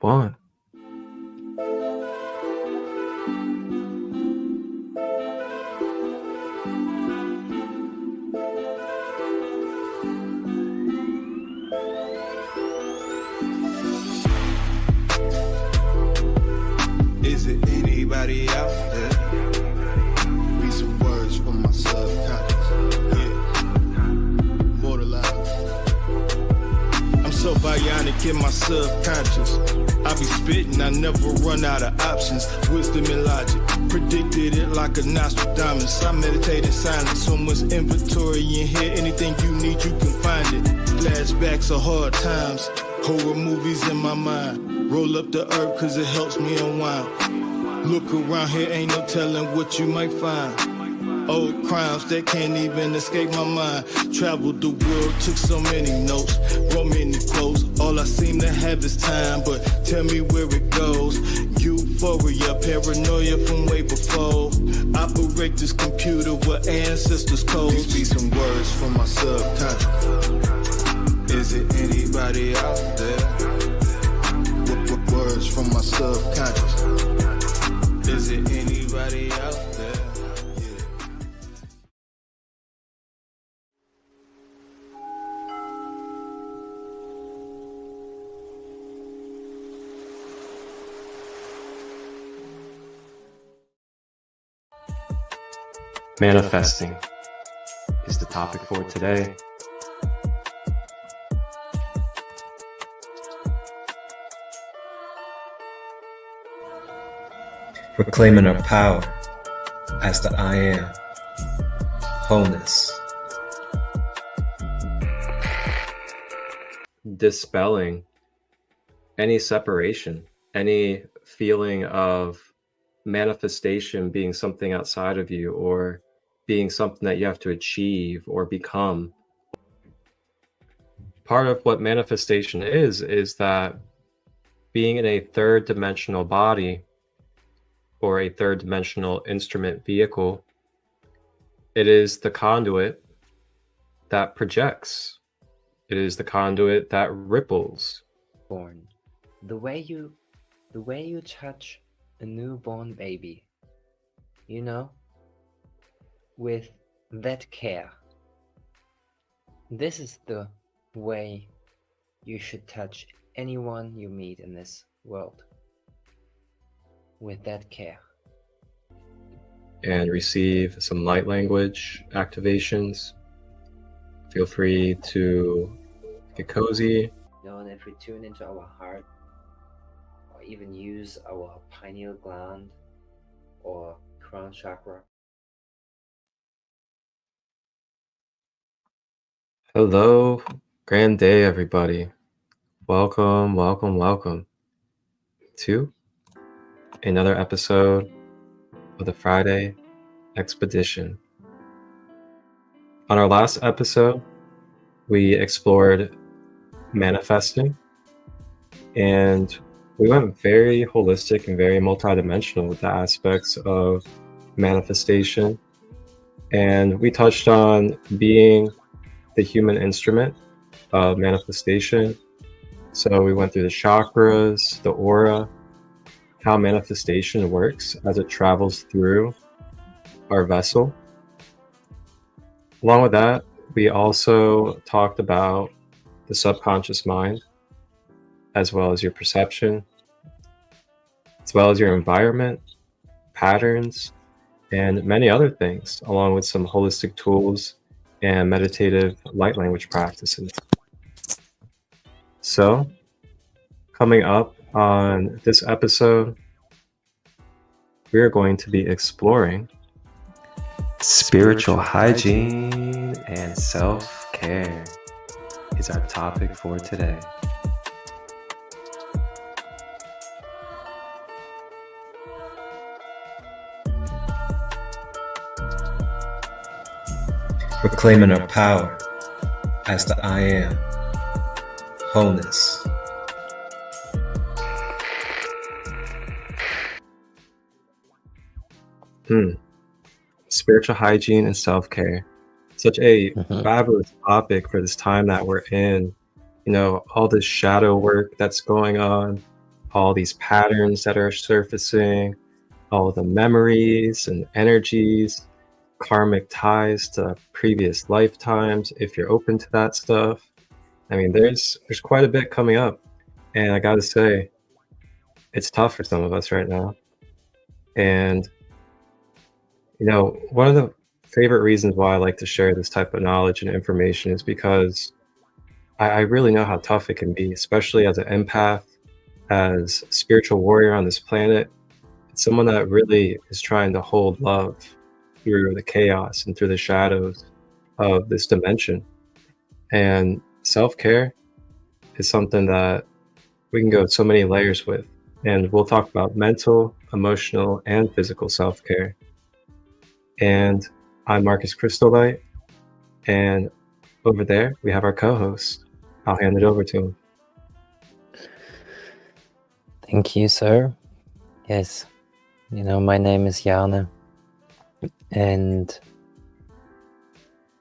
one. Is it anybody out there? Read some words from my subconscious. Yeah, mortalized. I'm so bionic in my subconscious. I be spitting, I never run out of options. Wisdom and logic, predicted it like a Nostradamus. I meditate in silence, so much inventory in here. Anything you need, you can find it. Flashbacks of hard times, horror movies in my mind. Roll up the herb cause it helps me unwind. Look around here, ain't no telling what you might find. Old crimes that can't even escape my mind. Traveled the world, took so many notes, wrote many quotes. All I seem to have is time, but tell me where it goes. Euphoria, paranoia from way before. Operate this computer with ancestors' codes. These be some words from my subconscious. Is it anybody out there? Words from my subconscious. Is it anybody out there? Yeah. Manifesting is the topic for today. Reclaiming our power as the I am, wholeness. Dispelling any separation, any feeling of manifestation being something outside of you or being something that you have to achieve or become. Part of what manifestation is that being in a third dimensional body or a third dimensional instrument vehicle, it is the conduit that projects. It is the conduit that ripples. Born. The way you touch a newborn baby, with that care. This is the way you should touch anyone you meet in this world. With that care. And receive some light language activations. Feel free to get cozy. And if we tune into our heart, or even use our pineal gland or crown chakra. Hello, grand day, everybody. Welcome to another episode of the Friday Expedition. On our last episode, we explored manifesting, and we went very holistic and very multidimensional with the aspects of manifestation. And we touched on being the human instrument of manifestation. So we went through the chakras, the aura, how manifestation works as it travels through our vessel. Along with that, we also talked about the subconscious mind, as well as your perception, as well as your environment, patterns, and many other things, along with some holistic tools and meditative light language practices. So, coming up on this episode, we are going to be exploring spiritual hygiene and self-care is our topic for today. Reclaiming our power as the I am, wholeness. Spiritual hygiene and self-care. Such a fabulous topic for this time that we're in. You know, all this shadow work that's going on, all these patterns that are surfacing, all the memories and energies, karmic ties to previous lifetimes, if you're open to that stuff. I mean, there's quite a bit coming up, and I gotta say, it's tough for some of us right now. And one of the favorite reasons why I like to share this type of knowledge and information is because I really know how tough it can be, especially as an empath, as a spiritual warrior on this planet. It's someone that really is trying to hold love through the chaos and through the shadows of this dimension. And self-care is something that we can go so many layers with. And we'll talk about mental, emotional, and physical self-care. And I'm Marcus ChristoLight, and over there we have our co-host. I'll hand it over to him. Thank you, sir. Yes, my name is Jana, and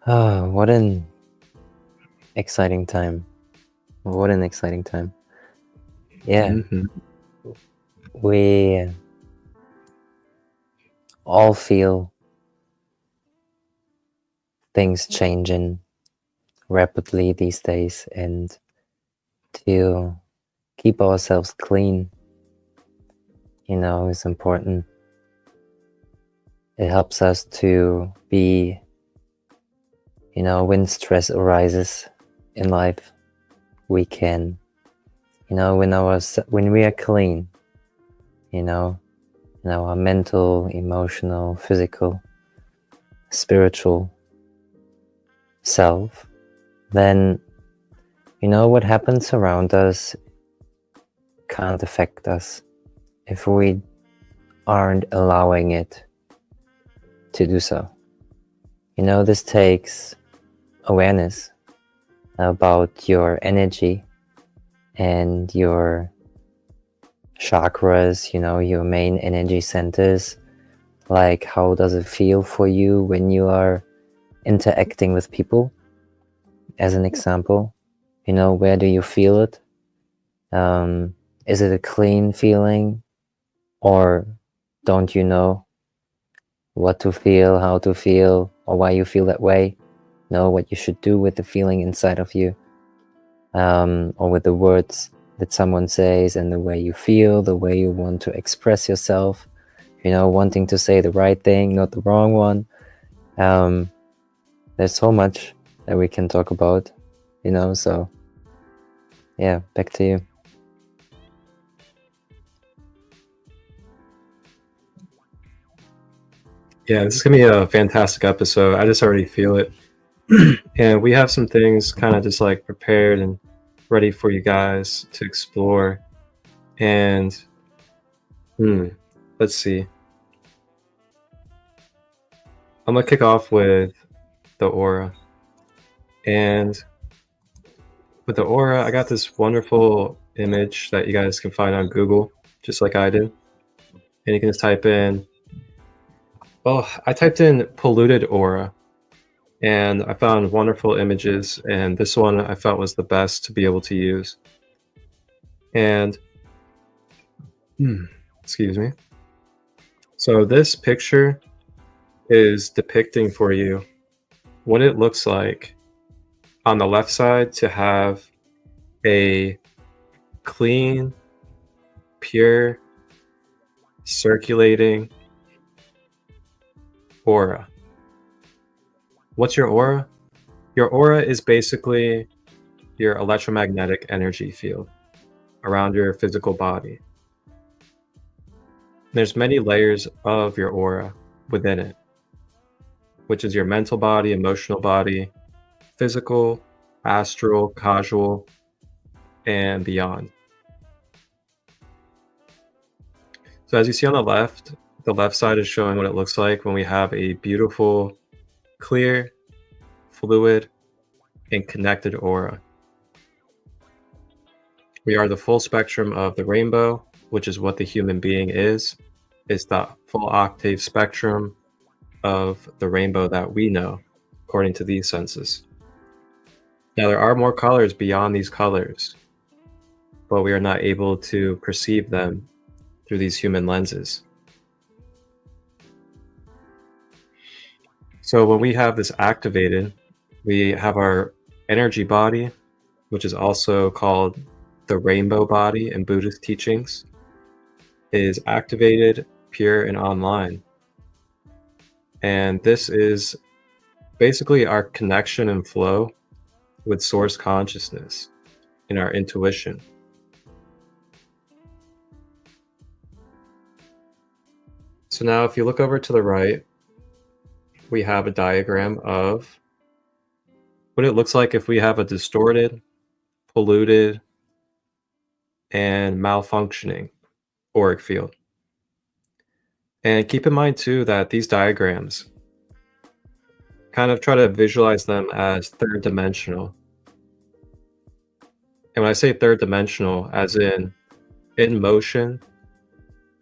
what an exciting time. What an exciting time. Yeah. Mm-hmm. We all feel things changing rapidly these days, and to keep ourselves clean, is important. It helps us to be, when stress arises in life, we can, when we are clean, our mental, emotional, physical, spiritual self, then what happens around us can't affect us if we aren't allowing it to do so. This takes awareness about your energy and your chakras, your main energy centers. Like, how does it feel for you when you are interacting with people? As an example, where do you feel it? Is it a clean feeling, or don't you know what to feel, how to feel, or why you feel that way? Know what you should do with the feeling inside of you, or with the words that someone says, and the way you feel, the way you want to express yourself, wanting to say the right thing, not the wrong one. There's so much that we can talk about, so yeah, back to you. Yeah, this is gonna be a fantastic episode. I just already feel it. And we have some things kind of just like prepared and ready for you guys to explore. And let's see. I'm gonna kick off with the aura. And with the aura, I got this wonderful image that you guys can find on Google, just like I did. And you can just type in, I typed in polluted aura, and I found wonderful images, and this one I felt was the best to be able to use. And, excuse me. So this picture is depicting for you what it looks like on the left side to have a clean, pure, circulating aura. What's your aura? Your aura is basically your electromagnetic energy field around your physical body. There's many layers of your aura within it, which is your mental body, emotional body, physical, astral, causal, and beyond. So as you see on the left side is showing what it looks like when we have a beautiful, clear, fluid, and connected aura. We are the full spectrum of the rainbow, which is what the human being is. It's the full octave spectrum of the rainbow that we know, according to these senses. Now, there are more colors beyond these colors, but we are not able to perceive them through these human lenses. So when we have this activated, we have our energy body, which is also called the rainbow body in Buddhist teachings, is activated, pure, and online. And this is basically our connection and flow with source consciousness and our intuition. So now if you look over to the right, we have a diagram of what it looks like if we have a distorted, polluted, and malfunctioning auric field. And keep in mind too that these diagrams, kind of try to visualize them as third dimensional. And when I say third dimensional, as in motion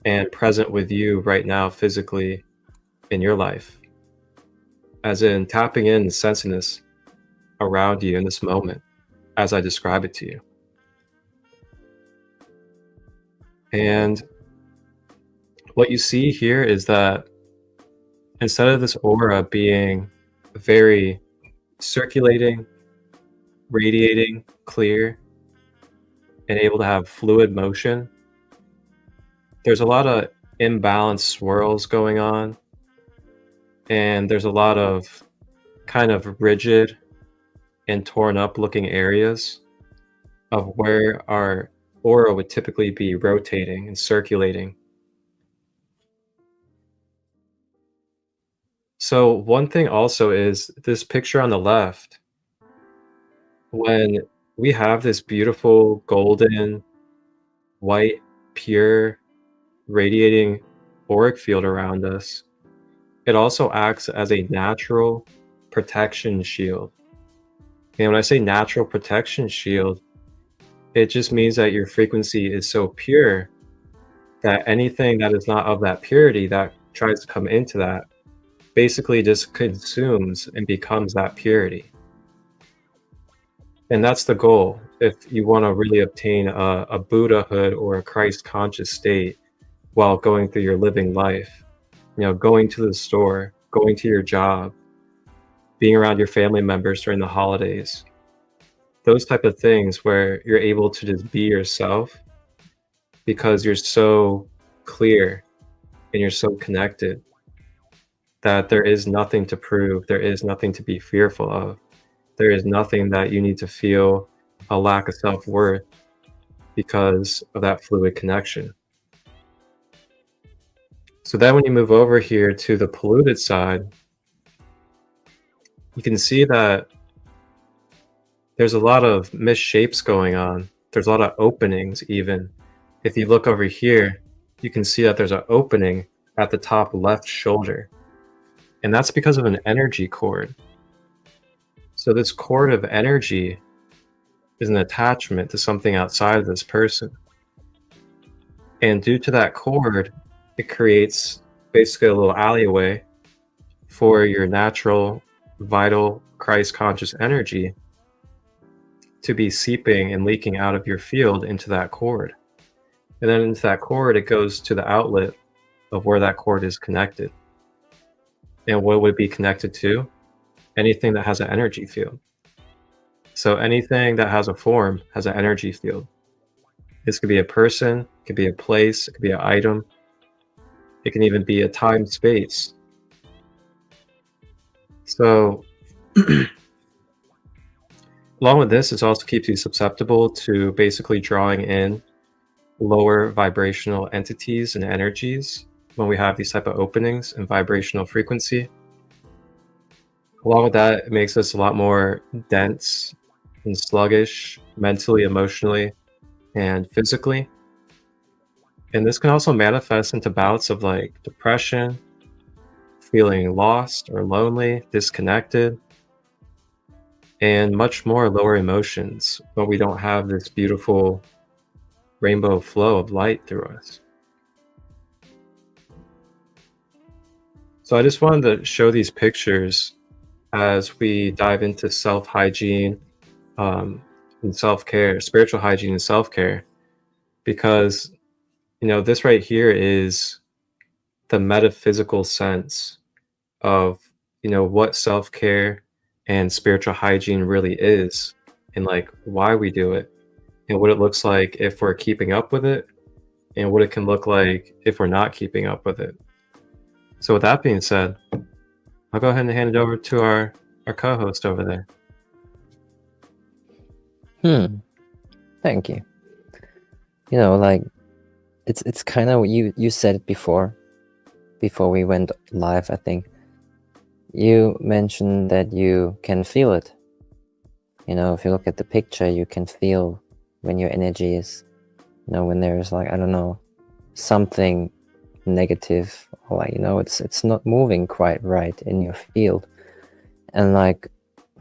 and present with you right now physically in your life, as in tapping in and sensing this around you in this moment as I describe it to you. And what you see here is that instead of this aura being very circulating, radiating, clear, and able to have fluid motion, there's a lot of imbalanced swirls going on, and there's a lot of kind of rigid and torn up looking areas of where our aura would typically be rotating and circulating. So one thing also is this picture on the left, when we have this beautiful golden, white, pure, radiating auric field around us, it also acts as a natural protection shield. And when I say natural protection shield, it just means that your frequency is so pure that anything that is not of that purity that tries to come into that basically just consumes and becomes that purity. And that's the goal. If you want to really obtain a Buddhahood or a Christ conscious state while going through your living life, going to the store, going to your job, being around your family members during the holidays, those type of things where you're able to just be yourself because you're so clear and you're so connected that there is nothing to prove, there is nothing to be fearful of, there is nothing that you need to feel a lack of self-worth because of that fluid connection. So then when you move over here to the polluted side, you can see that there's a lot of misshapes going on. There's a lot of openings even. If you look over here, you can see that there's an opening at the top left shoulder. And that's because of an energy cord. So this cord of energy is an attachment to something outside of this person. And due to that cord, it creates basically a little alleyway for your natural, vital, Christ conscious energy to be seeping and leaking out of your field into that cord. And then into that cord, it goes to the outlet of where that cord is connected. And what would it be connected to? Anything that has an energy field. So anything that has a form has an energy field. This could be a person, it could be a place, it could be an item. It can even be a time space. So along with this, it also keeps you susceptible to basically drawing in lower vibrational entities and energies when we have these type of openings and vibrational frequency. Along with that, it makes us a lot more dense and sluggish mentally, emotionally, and physically. And this can also manifest into bouts of like depression, feeling lost or lonely, disconnected, and much more lower emotions when we don't have this beautiful rainbow flow of light through us. So I just wanted to show these pictures as we dive into self-hygiene and self-care, spiritual hygiene and self-care, because this right here is the metaphysical sense of what self-care and spiritual hygiene really is, and like why we do it, and what it looks like if we're keeping up with it, and what it can look like if we're not keeping up with it. So with that being said, I'll go ahead and hand it over to our co-host over there. Thank you. Like it's kind of, you said it before we went live, I think. You mentioned that you can feel it. If you look at the picture, you can feel when your energy is, when there's like, I don't know, something negative, or like, it's not moving quite right in your field. And like,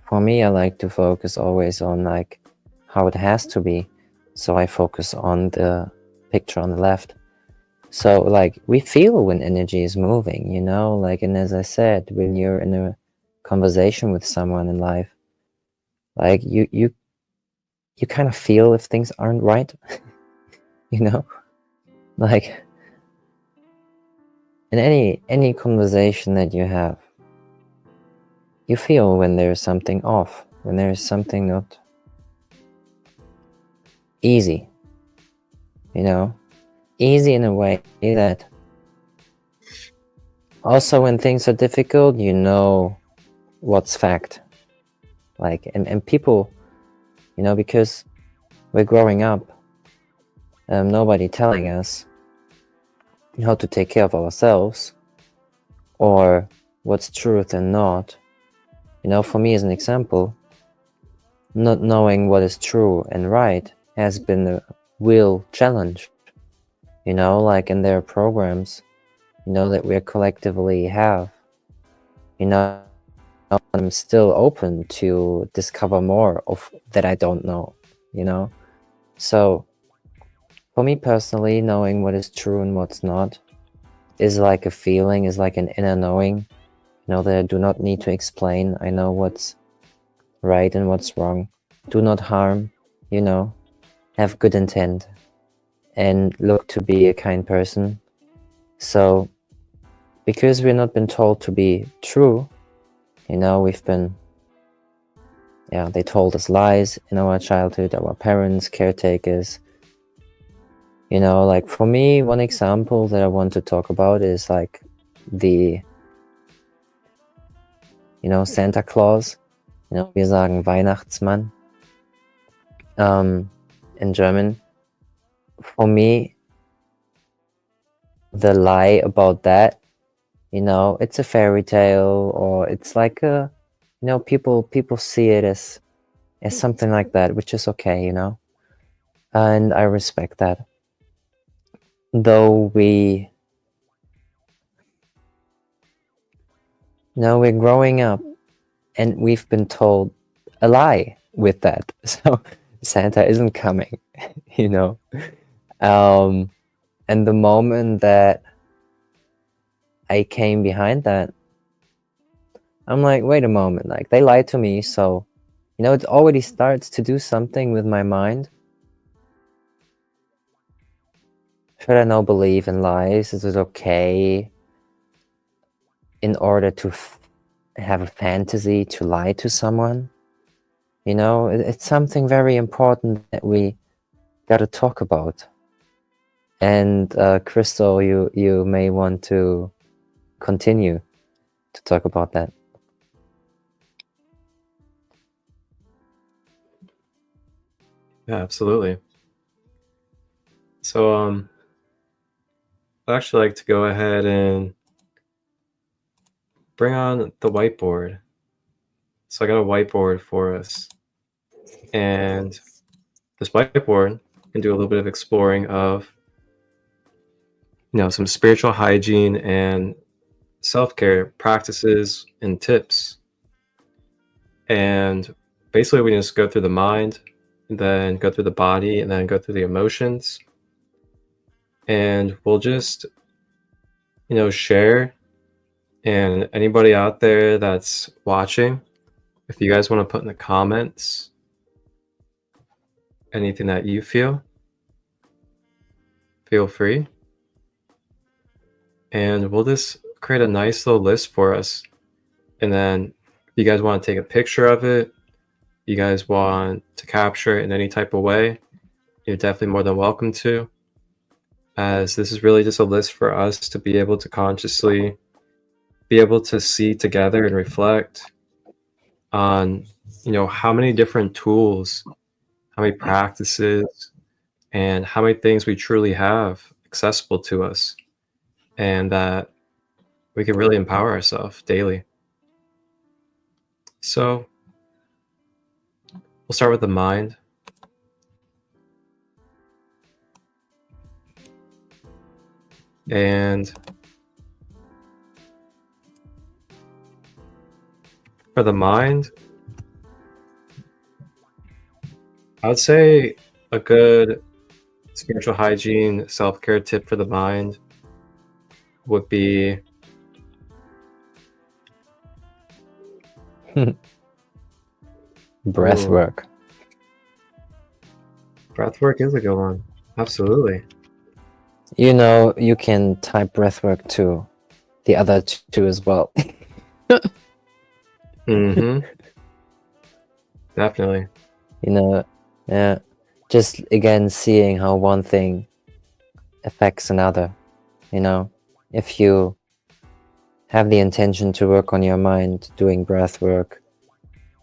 for me, I like to focus always on like how it has to be. So I focus on the picture on the left. So like, we feel when energy is moving, like, and as I said, when you're in a conversation with someone in life, like you kind of feel if things aren't right. Like in any conversation that you have, you feel when there's something off, when there's something not easy, easy in a way that also when things are difficult, what's fact. Like, and people, because we're growing up, nobody telling us how to take care of ourselves, or what's truth and not. For me, as an example, not knowing what is true and right has been a real challenge. Like, and there are programs, that we collectively have. I'm still open to discover more of that I don't know. So for me personally, knowing what is true and what's not is like a feeling, is like an inner knowing, that I do not need to explain. I know what's right and what's wrong. Do not harm, have good intent, and look to be a kind person. So because we've not been told to be true, we've been, they told us lies in our childhood, our parents, caretakers. Like for me, one example that I want to talk about is like the, Santa Claus. Wir sagen Weihnachtsmann in German. For me, the lie about that, it's a fairy tale, or it's like a, people see it as something like that, which is okay, and I respect that. Though we're growing up and we've been told a lie with that. So Santa isn't coming, and the moment that I came behind that, I'm like, wait a moment, like they lied to me. So, it already starts to do something with my mind. Should I now believe in lies? Is it okay in order to have a fantasy to lie to someone? It's something very important that we got to talk about. And Crystal, you may want to continue to talk about that. Yeah, absolutely. So I'd actually like to go ahead and bring on the whiteboard. So I got a whiteboard for us, and this whiteboard can do a little bit of exploring of some spiritual hygiene and self-care practices and tips. And basically we just go through the mind, and then go through the body, and then go through the emotions, and we'll just share. And anybody out there that's watching, if you guys want to put in the comments anything that you feel, feel free. And we'll just create a nice little list for us. And then if you guys want to take a picture of it, you guys want to capture it in any type of way, you're definitely more than welcome to, as this is really just a list for us to be able to consciously be able to see together and reflect on, how many different tools, how many practices, and how many things we truly have accessible to us, and that we can really empower ourselves daily. So we'll start with the mind. And for the mind, I would say a good spiritual hygiene self-care tip for the mind would be Breath Ooh. work. breath work is a good one. Absolutely. You can type breath work to the other two as well. Mm-hmm. Definitely. Yeah. Just again seeing how one thing affects another. If you have the intention to work on your mind doing breath work,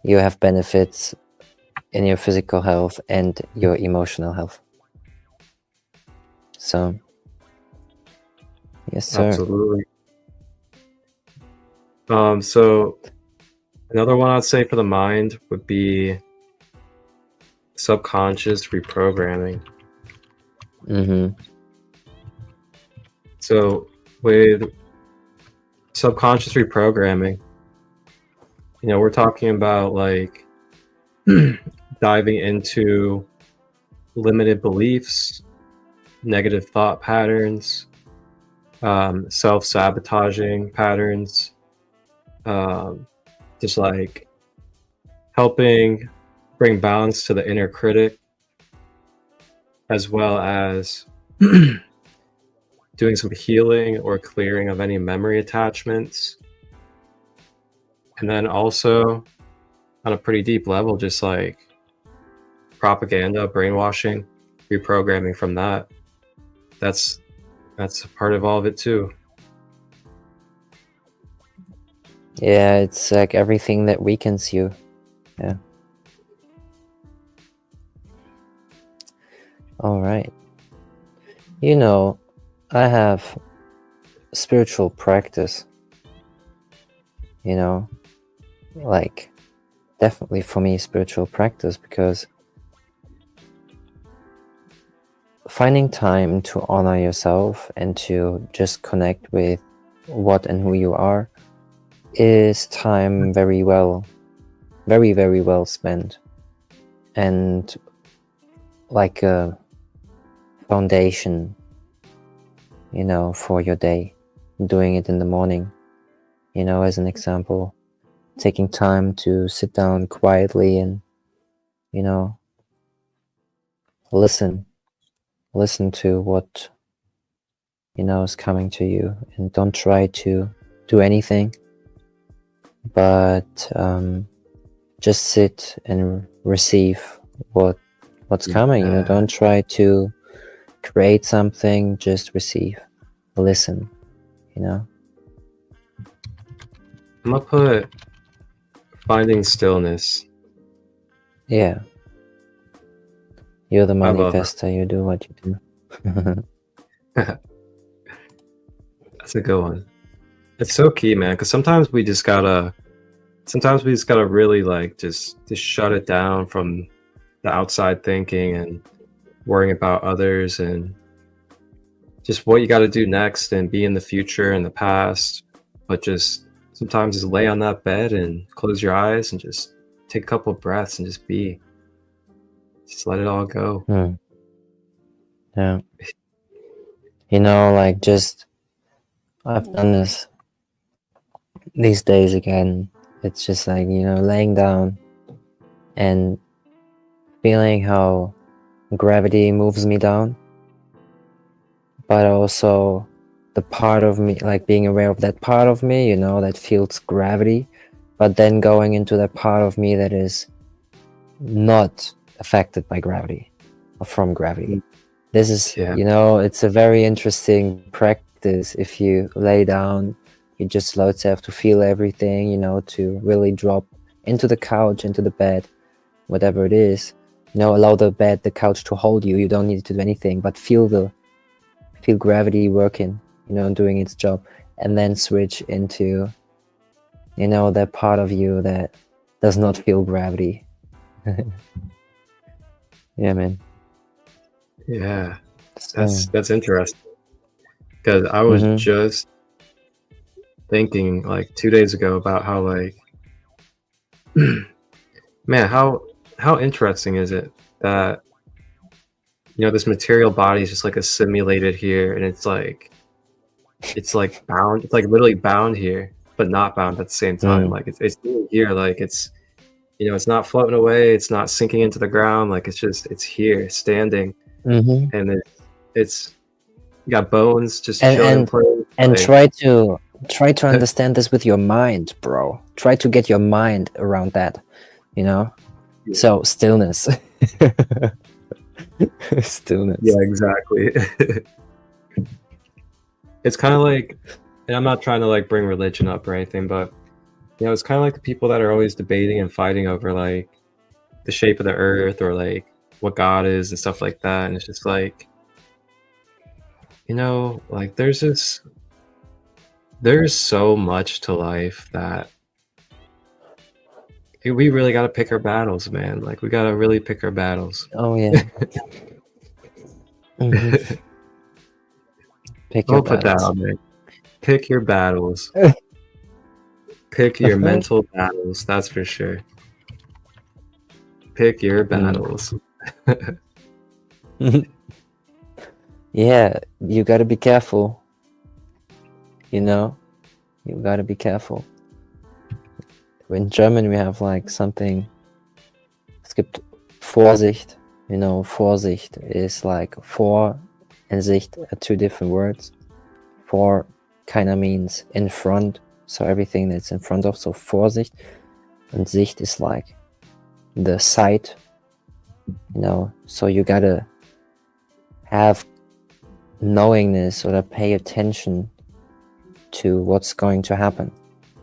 you have benefits in your physical health and your emotional health. So, yes, sir. Absolutely. So another one I'd say for the mind would be subconscious reprogramming. Mm-hmm. So with subconscious reprogramming, we're talking about like diving into limited beliefs, negative thought patterns, self-sabotaging patterns, just like helping bring balance to the inner critic, as well as doing some healing or clearing of any memory attachments. And then also on a pretty deep level, just like propaganda, brainwashing, reprogramming from that. That's a part of all of it too. Yeah, it's like everything that weakens you. Yeah. All right. I have spiritual practice, like definitely for me spiritual practice, because finding time to honor yourself and to just connect with what and who you are is time very, very well spent, and like a foundation, for your day. Doing it in the morning, as an example, taking time to sit down quietly and, listen to what, is coming to you, and don't try to do anything, but just sit and receive what's coming. Don't try to create something, just receive, listen. I'm gonna put finding stillness. Yeah, you're the I love manifester. You do what you do. That's a good one. It's so key, man, because sometimes we just gotta really like just shut it down from the outside thinking and worrying about others, and just what you got to do next, and be in the future and the past, but just sometimes just lay on that bed and close your eyes and just take a couple of breaths and just let it all go. Yeah. Like just I've done this these days again. It's just like, laying down and feeling how gravity moves me down, but also the part of me, like being aware of that part of me, that feels gravity, but then going into that part of me that is not affected by gravity or from gravity. This is, Yeah. it's a very interesting practice. If you lay down, you just allow yourself to feel everything, to really drop into the couch, into the bed, whatever it is. Allow the couch to hold you. You don't need to do anything, but feel gravity working, doing its job, and then switch into, that part of you that does not feel gravity. Yeah, man. Yeah. So, That's interesting. Because I was mhm. just thinking like 2 days ago about how like man, how interesting is it that this material body is just like assimilated here, and it's like bound, it's like literally bound here, but not bound at the same time. Like it's here, like it's not floating away, it's not sinking into the ground, like it's here, standing, Mhm. and it's got bones just and chilling in and place. and Like, try to understand this with your mind, bro. Try to get your mind around that, so stillness. Stillness. yeah, exactly. It's kind of like, and I'm not trying to like bring religion up or anything, but it's kind of like the people that are always debating and fighting over like the shape of the earth or like what God is and stuff like that. And it's just like, like there's so much to life that we really got to pick our battles, man. Like we got to really pick our battles. Oh yeah. Mhm. Pick your I'll put that battles. on there. Pick your battles. Pick your mental battles. That's for sure. Pick your battles. Yeah, you gotta be careful. You gotta be careful. In German, we have like something. Es gibt Vorsicht. Vorsicht is like vor and Sicht are two different words. Vor kind of means in front, so everything that's in front of. So Vorsicht, and Sicht is like the sight. So you gotta have knowingness or to pay attention to what's going to happen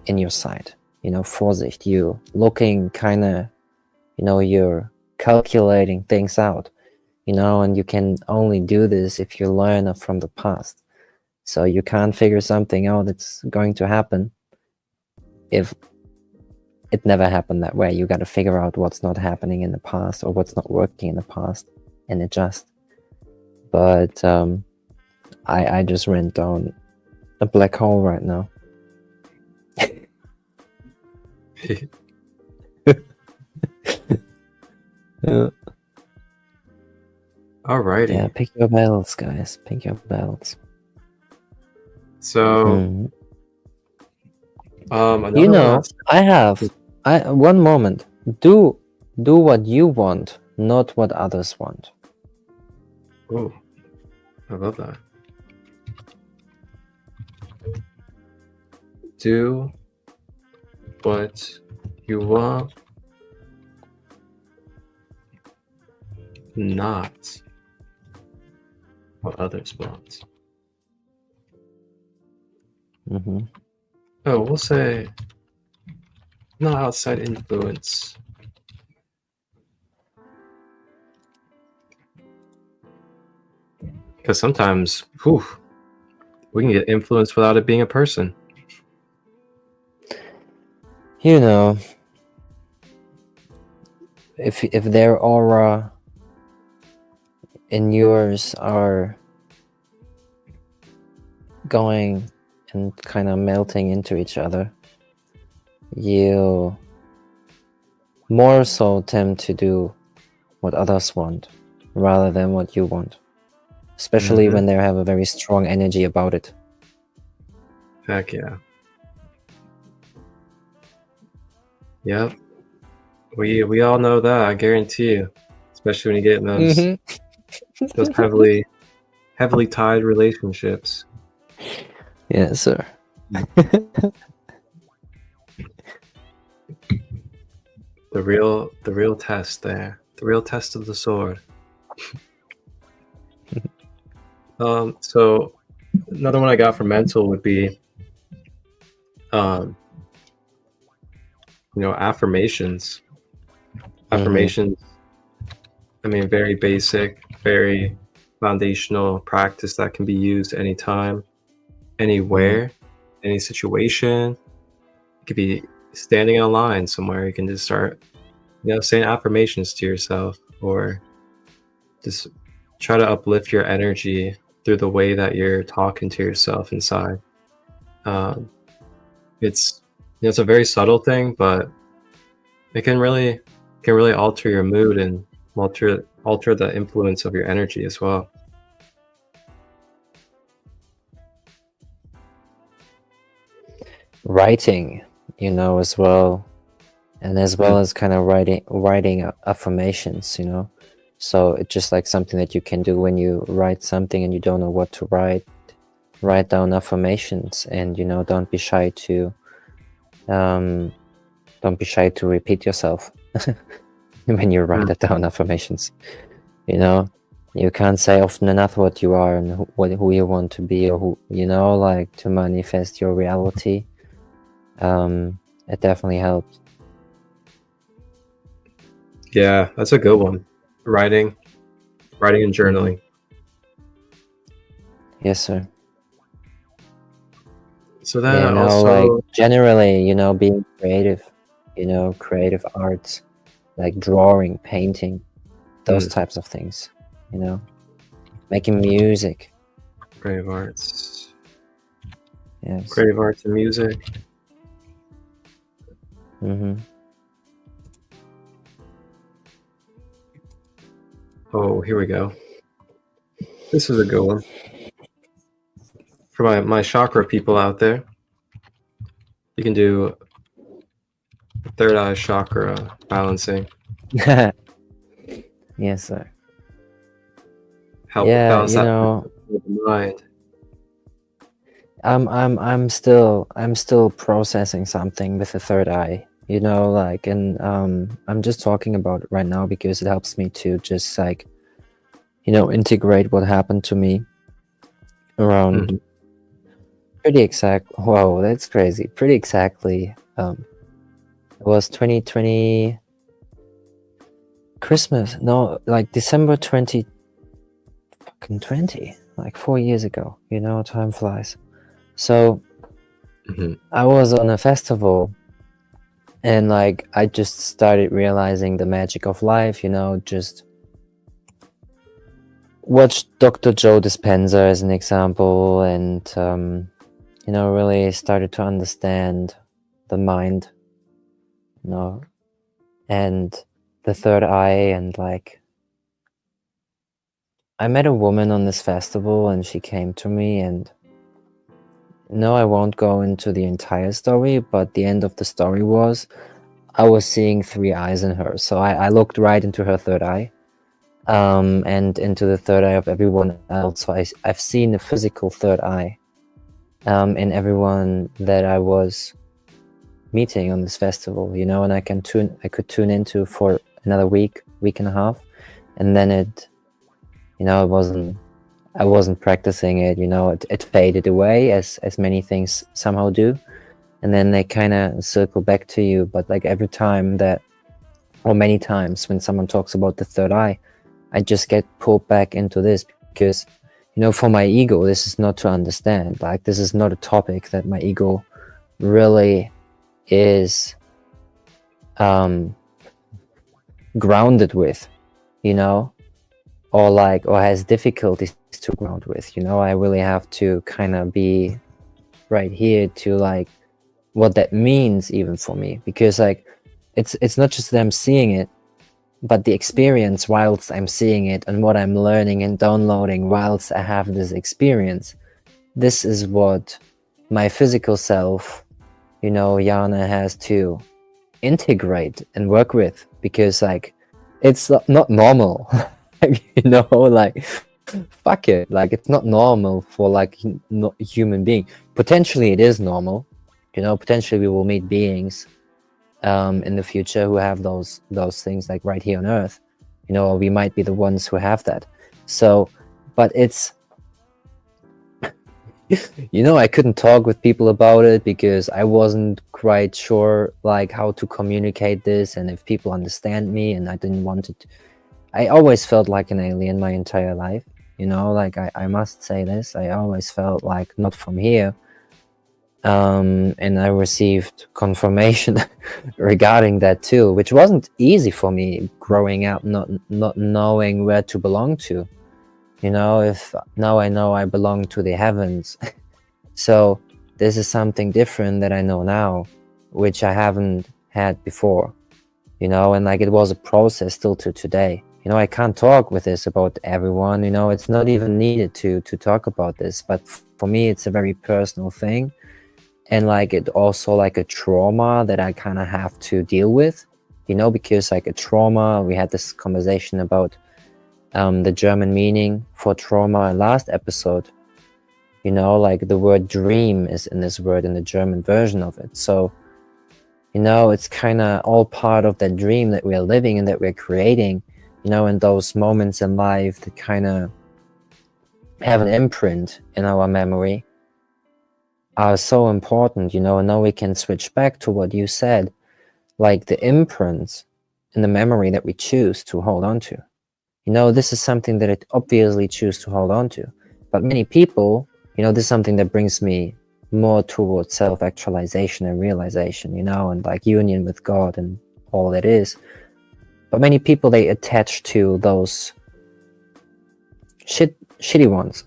in your sight. Vorsicht, you looking kind of, you're calculating things out, and you can only do this if you learn from the past. So you can't figure something out that's going to happen if it never happened that way. You got to figure out what's not happening in the past or what's not working in the past and adjust. But I just went down a black hole right now. Alrighty. Yeah, pick your battles, guys. Pick your battles. So, I have. One moment. Do what you want, not what others want. Oh, I love that. Do what you want, not what others want. Mm-hmm. Oh, we'll say not outside influence. Because sometimes, we can get influenced without it being a person. If their aura and yours are going and kind of melting into each other, you more so tend to do what others want rather than what you want, especially when they have a very strong energy about it. Heck yeah. Yep. We all know that, I guarantee you. Especially when you get in those heavily heavily tied relationships. Yes, sir. The real test there. The real test of the sword. So another one I got for mental would be affirmations. Affirmations, I mean, very basic, very foundational practice that can be used anytime, anywhere, any situation. It could be standing in a line somewhere. You can just start, saying affirmations to yourself, or just try to uplift your energy through the way that you're talking to yourself inside. It's it's a very subtle thing, but it can really alter your mood and alter the influence of your energy as well. Writing, as well, and as well as kind of writing affirmations, so it's just like something that you can do when you write something and you don't know what to write down affirmations, and don't be shy to repeat yourself when you write it down affirmations. You can't say often enough what you are and who you want to be, or who, like, to manifest your reality. It definitely helps. Yeah, that's a good one. Writing and journaling. Yes, sir. So then also, like, generally, being creative, creative arts, like drawing, painting, those types of things, making music. creative arts. Yes. Creative arts and music. Oh, here we go. This is a good one. For my chakra people out there, you can do third eye chakra balancing. Yes, sir. Help balance that with the mind. I'm still processing something with the third eye, like, and I'm just talking about it right now because it helps me to just, like, integrate what happened to me around whoa, that's crazy, pretty exactly, it was 2020 Christmas, no, like December 2020, like 4 years ago. Time flies. So I was on a festival, and, like, I just started realizing the magic of life, just watched Dr. Joe Dispenza as an example, and really started to understand the mind, and the third eye. And, like, I met a woman on this festival, and she came to me, and no, I won't go into the entire story, but the end of the story was I was seeing 3 eyes in her. So I looked right into her third eye, and into the third eye of everyone else. So I've seen the physical third eye in everyone that I was meeting on this festival, and I could tune into for another week and a half, and then it, I wasn't practicing it, it faded away, as many things somehow do, and then they kind of circle back to you. But, like, every time or many times when someone talks about the third eye, I just get pulled back into this because, for my ego, this is not to understand. Like, this is not a topic that my ego really is grounded with, or has difficulties to ground with. I really have to kind of be right here to, like, what that means even for me, because, like, it's not just that I'm seeing it, but the experience whilst I'm seeing it, and what I'm learning and downloading whilst I have this experience. This is what my physical self, Jana, has to integrate and work with, because, like, it's not normal. Like, Fuck it, like it's not normal for like not human being. Potentially it is normal, you know, potentially we will meet beings in the future who have those things like right here on earth, you know, or we might be the ones who have that. So but it's, you know, I couldn't talk with people about it because I wasn't quite sure like how to communicate this and if people understand me, and I didn't want it. I always felt like an alien my entire life, you know, like I must say this, I always felt like not from here. And I received confirmation regarding that too, which wasn't easy for me growing up, not knowing where to belong to. You know, if now I know I belong to the heavens. So this is something different that I know now, which I haven't had before, you know, and like it was a process still to today. You know, I can't talk with this about everyone, you know, it's not even needed to talk about this, but for me it's a very personal thing. And like it also like a trauma that I kind of have to deal with, you know, because like a trauma, we had this conversation about the German meaning for trauma last episode, you know, like the word dream is in this word in the German version of it. So, you know, it's kind of all part of that dream that we're living and that we're creating, you know, and those moments in life that kind of have an imprint in our memory are so important, you know. And now we can switch back to what you said, like the imprints in the memory that we choose to hold on to. You know, this is something that I obviously choose to hold on to. But many people, you know, this is something that brings me more towards self-actualization and realization, you know, and like union with God and all that is. But many people, they attach to those shitty ones.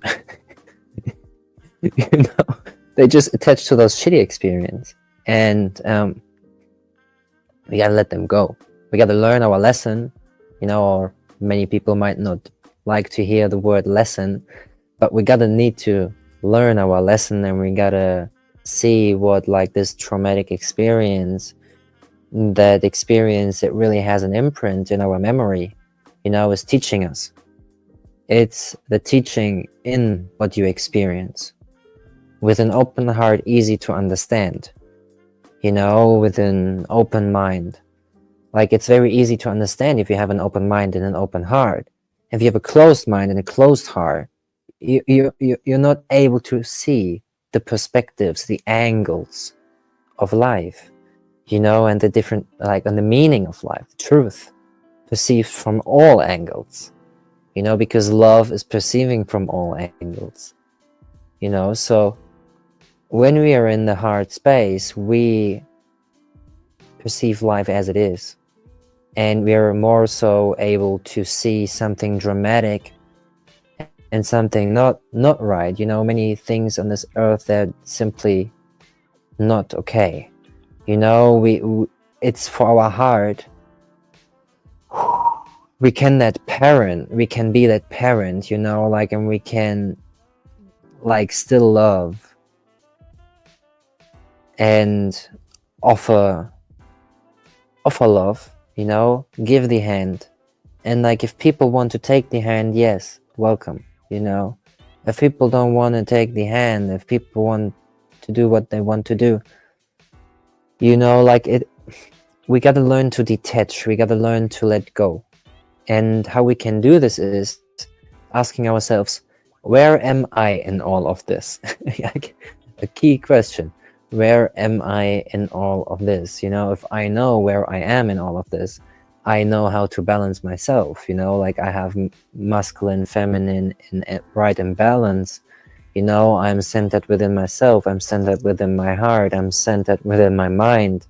You know, they just attach to those shitty experience, and we gotta let them go. We gotta learn our lesson, you know, or many people might not like to hear the word lesson, but we gotta need to learn our lesson, and we gotta see what like this traumatic experience, that experience that really has an imprint in our memory, you know, is teaching us. It's the teaching in what you experience. With an open heart, easy to understand, you know, with an open mind. Like it's very easy to understand if you have an open mind and an open heart. If you have a closed mind and a closed heart, you're not able to see the perspectives, the angles of life, you know, and the different, like, and the meaning of life, the truth, perceived from all angles, you know, because love is perceiving from all angles, you know. So when we are in the heart space, we perceive life as it is, and we are more so able to see something dramatic and something not right, you know. Many things on this earth that simply not okay, you know. We it's for our heart. We can be that parent, you know, like, and we can like still love and offer love, you know, give the hand. And like if people want to take the hand, yes, welcome, you know. If people don't want to take the hand, if people want to do what they want to do, you know, like we got to learn to detach, we got to learn to let go. And how we can do this is asking ourselves, where am I in all of this? A key question. Where am I in all of this? You know, if I know where I am in all of this, I know how to balance myself, you know, like I have masculine, feminine, and right and balance. You know, I'm centered within myself, I'm centered within my heart, I'm centered within my mind.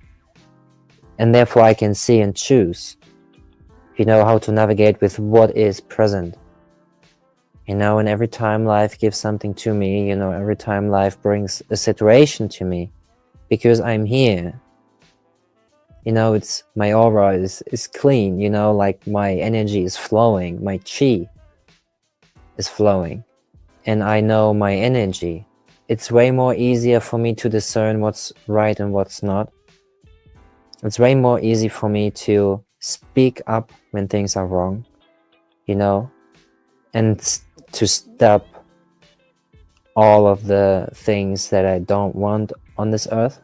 And therefore I can see and choose, you know, how to navigate with what is present. You know, and every time life gives something to me, you know, every time life brings a situation to me, because I'm here, you know, it's my aura is clean, you know, like my energy is flowing, my chi is flowing, and I know my energy. It's way more easier for me to discern what's right and what's not. It's way more easy for me to speak up when things are wrong, you know, and to stop all of the things that I don't want on this earth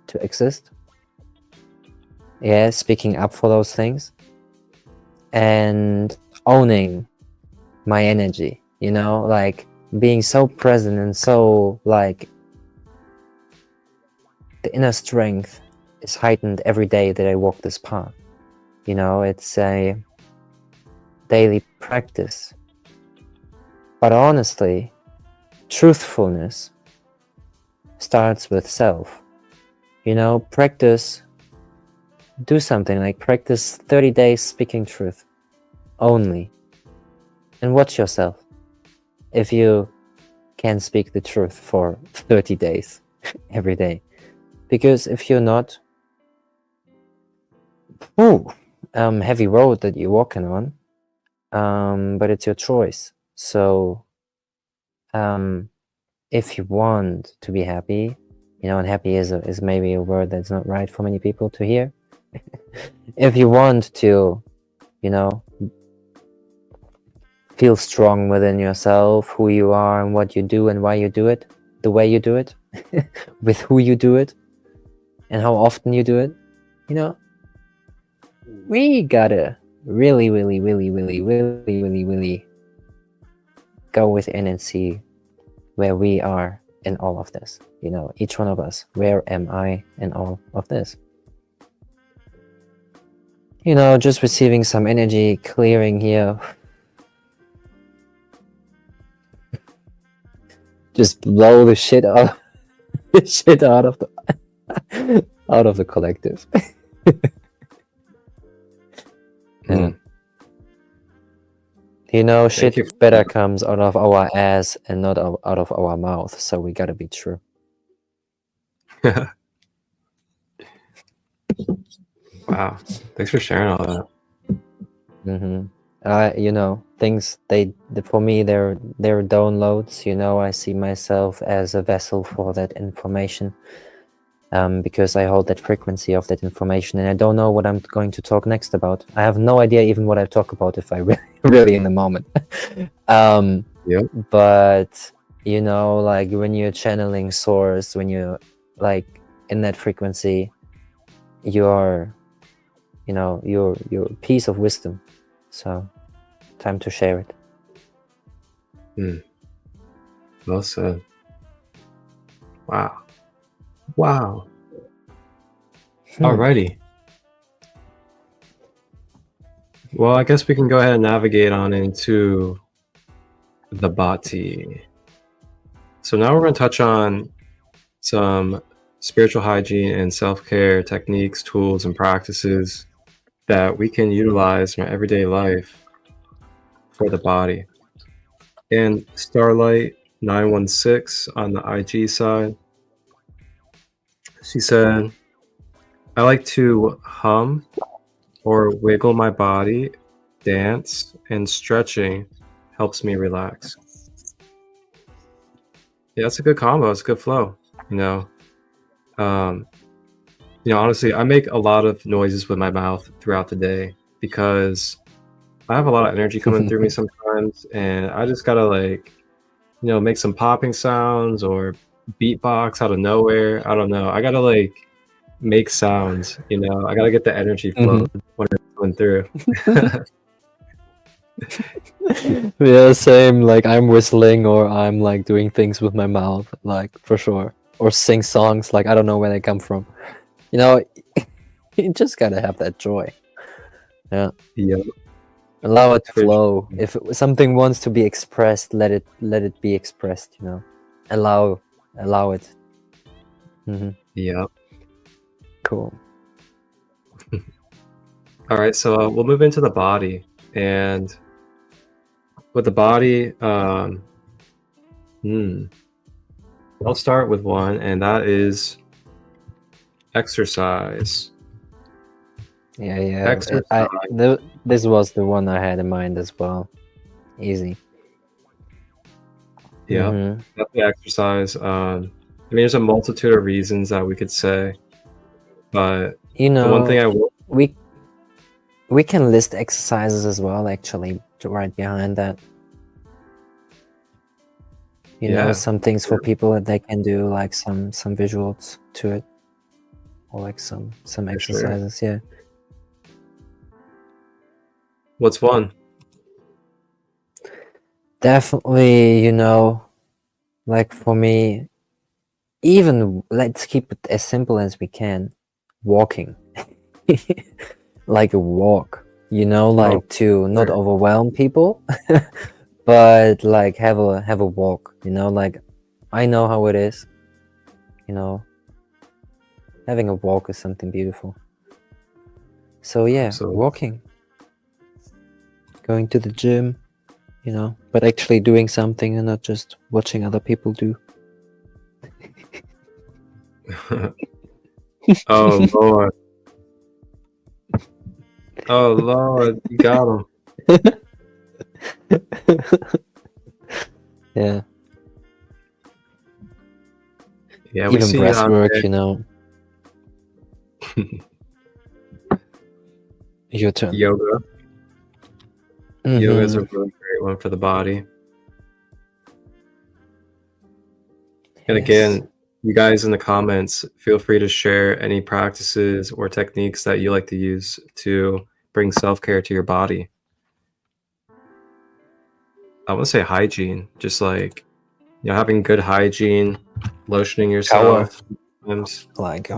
to exist. Yeah, speaking up for those things and owning my energy, you know, like being so present and so like the inner strength is heightened every day that I walk this path. You know, it's a daily practice. But honestly, truthfulness starts with self. You know, do something like practice 30 days speaking truth only. And watch yourself if you can speak the truth for 30 days every day. Because if you're not, heavy road that you're walking on, but it's your choice. So if you want to be happy, you know, and happy is maybe a word that's not right for many people to hear. If you want to, you know, feel strong within yourself, who you are and what you do and why you do it, the way you do it, with who you do it, and how often you do it, you know, we gotta really go within and see where we are in all of this. You know, each one of us, where am I in all of this? You know, just receiving some energy, clearing here. Just blow the shit out, out of the collective. Yeah. You know, shit better comes out of our ass and not out of our mouth. So we gotta be true. Wow, thanks for sharing all that. You know, things for me they're downloads. You know, I see myself as a vessel for that information, because I hold that frequency of that information, and I don't know what I'm going to talk next about. I have no idea even what I talk about if I really in the moment. Yep. But you know, like when you're channeling source, when you're like in that frequency, you're, you know, you're a piece of wisdom. So time to share it. Well said. Wow. Alrighty. Well, I guess we can go ahead and navigate on into the body. So now we're going to touch on some spiritual hygiene and self-care techniques, tools, and practices that we can utilize in our everyday life for the body. And Starlight 916 on the IG side, she said, I like to hum or wiggle my body, dance, and stretching helps me relax. Yeah, it's a good combo. It's a good flow. You know, honestly, I make a lot of noises with my mouth throughout the day because I have a lot of energy coming through me sometimes, and I just gotta make some popping sounds or beatbox out of nowhere. I don't know. I gotta make sounds. You know, I gotta get the energy flow when it's coming through. Yeah, same. Like I'm whistling or I'm like doing things with my mouth, like for sure. Or sing songs, like I don't know where they come from. You know, you just gotta have that joy. Yeah. Yep. Allow it to flow. If something wants to be expressed, let it be expressed. You know, allow it. Yep. Cool. All right, so we'll move into the body, and with the body, I'll start with one, and that is exercise. Yeah. Exercise. This was the one I had in mind as well. Easy. Yeah, definitely exercise. I mean, there's a multitude of reasons that we could say, but you know, the one thing I will. We can list exercises as well, actually, right behind that. You know, Yeah, some things for people that they can do, like some visuals to it, or like some sure. exercises. Yeah. What's one? Definitely, you know, like for me, even let's keep it as simple as we can. Walking. Like a walk, you know, like Oh, to not sure. overwhelm people, but like have a walk, you know, like I know how it is, you know, having a walk is something beautiful. So yeah, Absolutely. walking, going to the gym, you know, but actually doing something and not just watching other people do. Oh Lord. Oh Lord, you got him. Yeah, Yeah, we even see you breath out work, there. you know. Your turn. Yoga. Yoga is a Mm-hmm. really great one for the body. And Yes. again, you guys in the comments, feel free to share any practices or techniques that you like to use to bring self-care to your body. I want to say hygiene, just like, you know, having good hygiene, lotioning Shower, yourself sometimes. like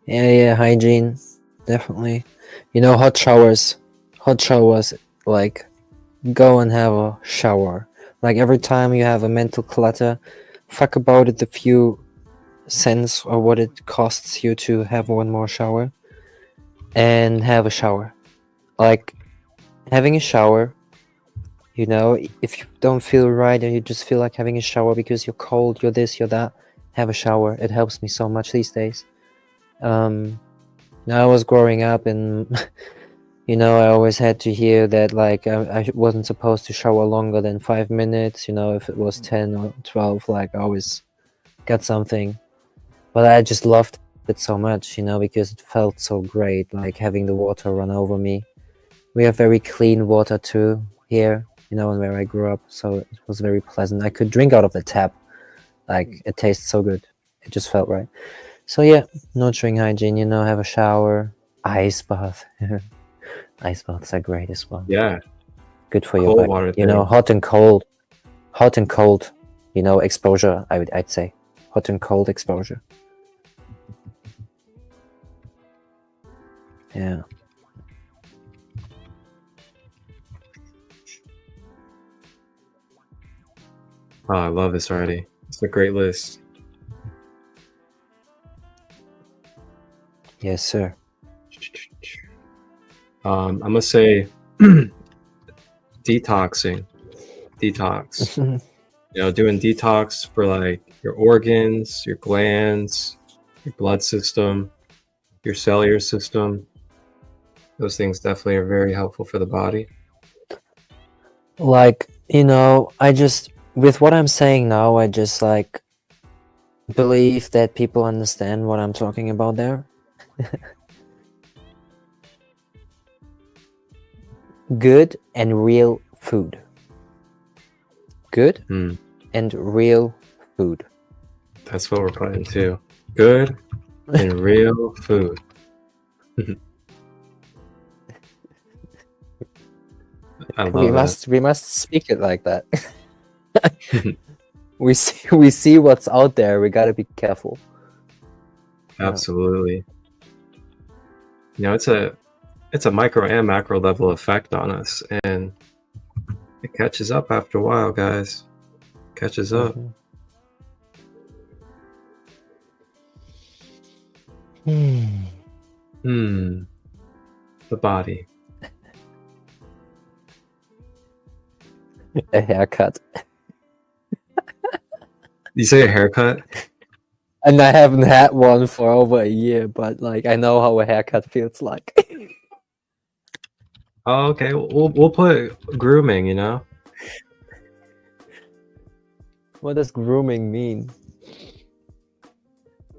yeah, hygiene, definitely. You know, hot showers, like go and have a shower. Like every time you have a mental clutter, fuck about it, the few cents or what it costs you to have one more shower, and have a shower. Like having a shower, you know, if you don't feel right and you just feel like having a shower because you're cold, you're this, you're that, have a shower. It helps me so much these days. Now I was growing up and you know, I always had to hear that like I wasn't supposed to shower longer than 5 minutes. You know, if it was 10 or 12, like I always got something. But I just loved it so much, you know, because it felt so great, like having the water run over me. We have very clean water too here, you know, and where I grew up, so it was very pleasant. I could drink out of the tap, like it tastes so good. It just felt right. So yeah, nurturing hygiene, you know, have a shower, ice bath. Ice baths are great as well. Yeah, Good for your cold body. water You know, thing. hot and cold, you know, exposure. I'd say hot and cold exposure. Yeah. Oh, I love this already. It's a great list. Yes, sir. I'm gonna say detoxing. Detox. You know, doing detox for like your organs, your glands, your blood system, your cellular system. Those things definitely are very helpful for the body. Like, you know, I just with what I'm saying now, I just like believe that people understand what I'm talking about there. Good and real food. Good Hmm. and real food. That's what we're playing too. Good and real food. I We love that. must speak it like that. we see what's out there. We gotta be careful. Yeah. Absolutely. You know, it's a micro and macro level effect on us, and it catches up after a while, guys. Catches up. Hmm. The body. A haircut. You say a haircut? And I haven't had one for over a year, but like I know how a haircut feels like. Oh, okay. We'll put grooming. You know, What does grooming mean?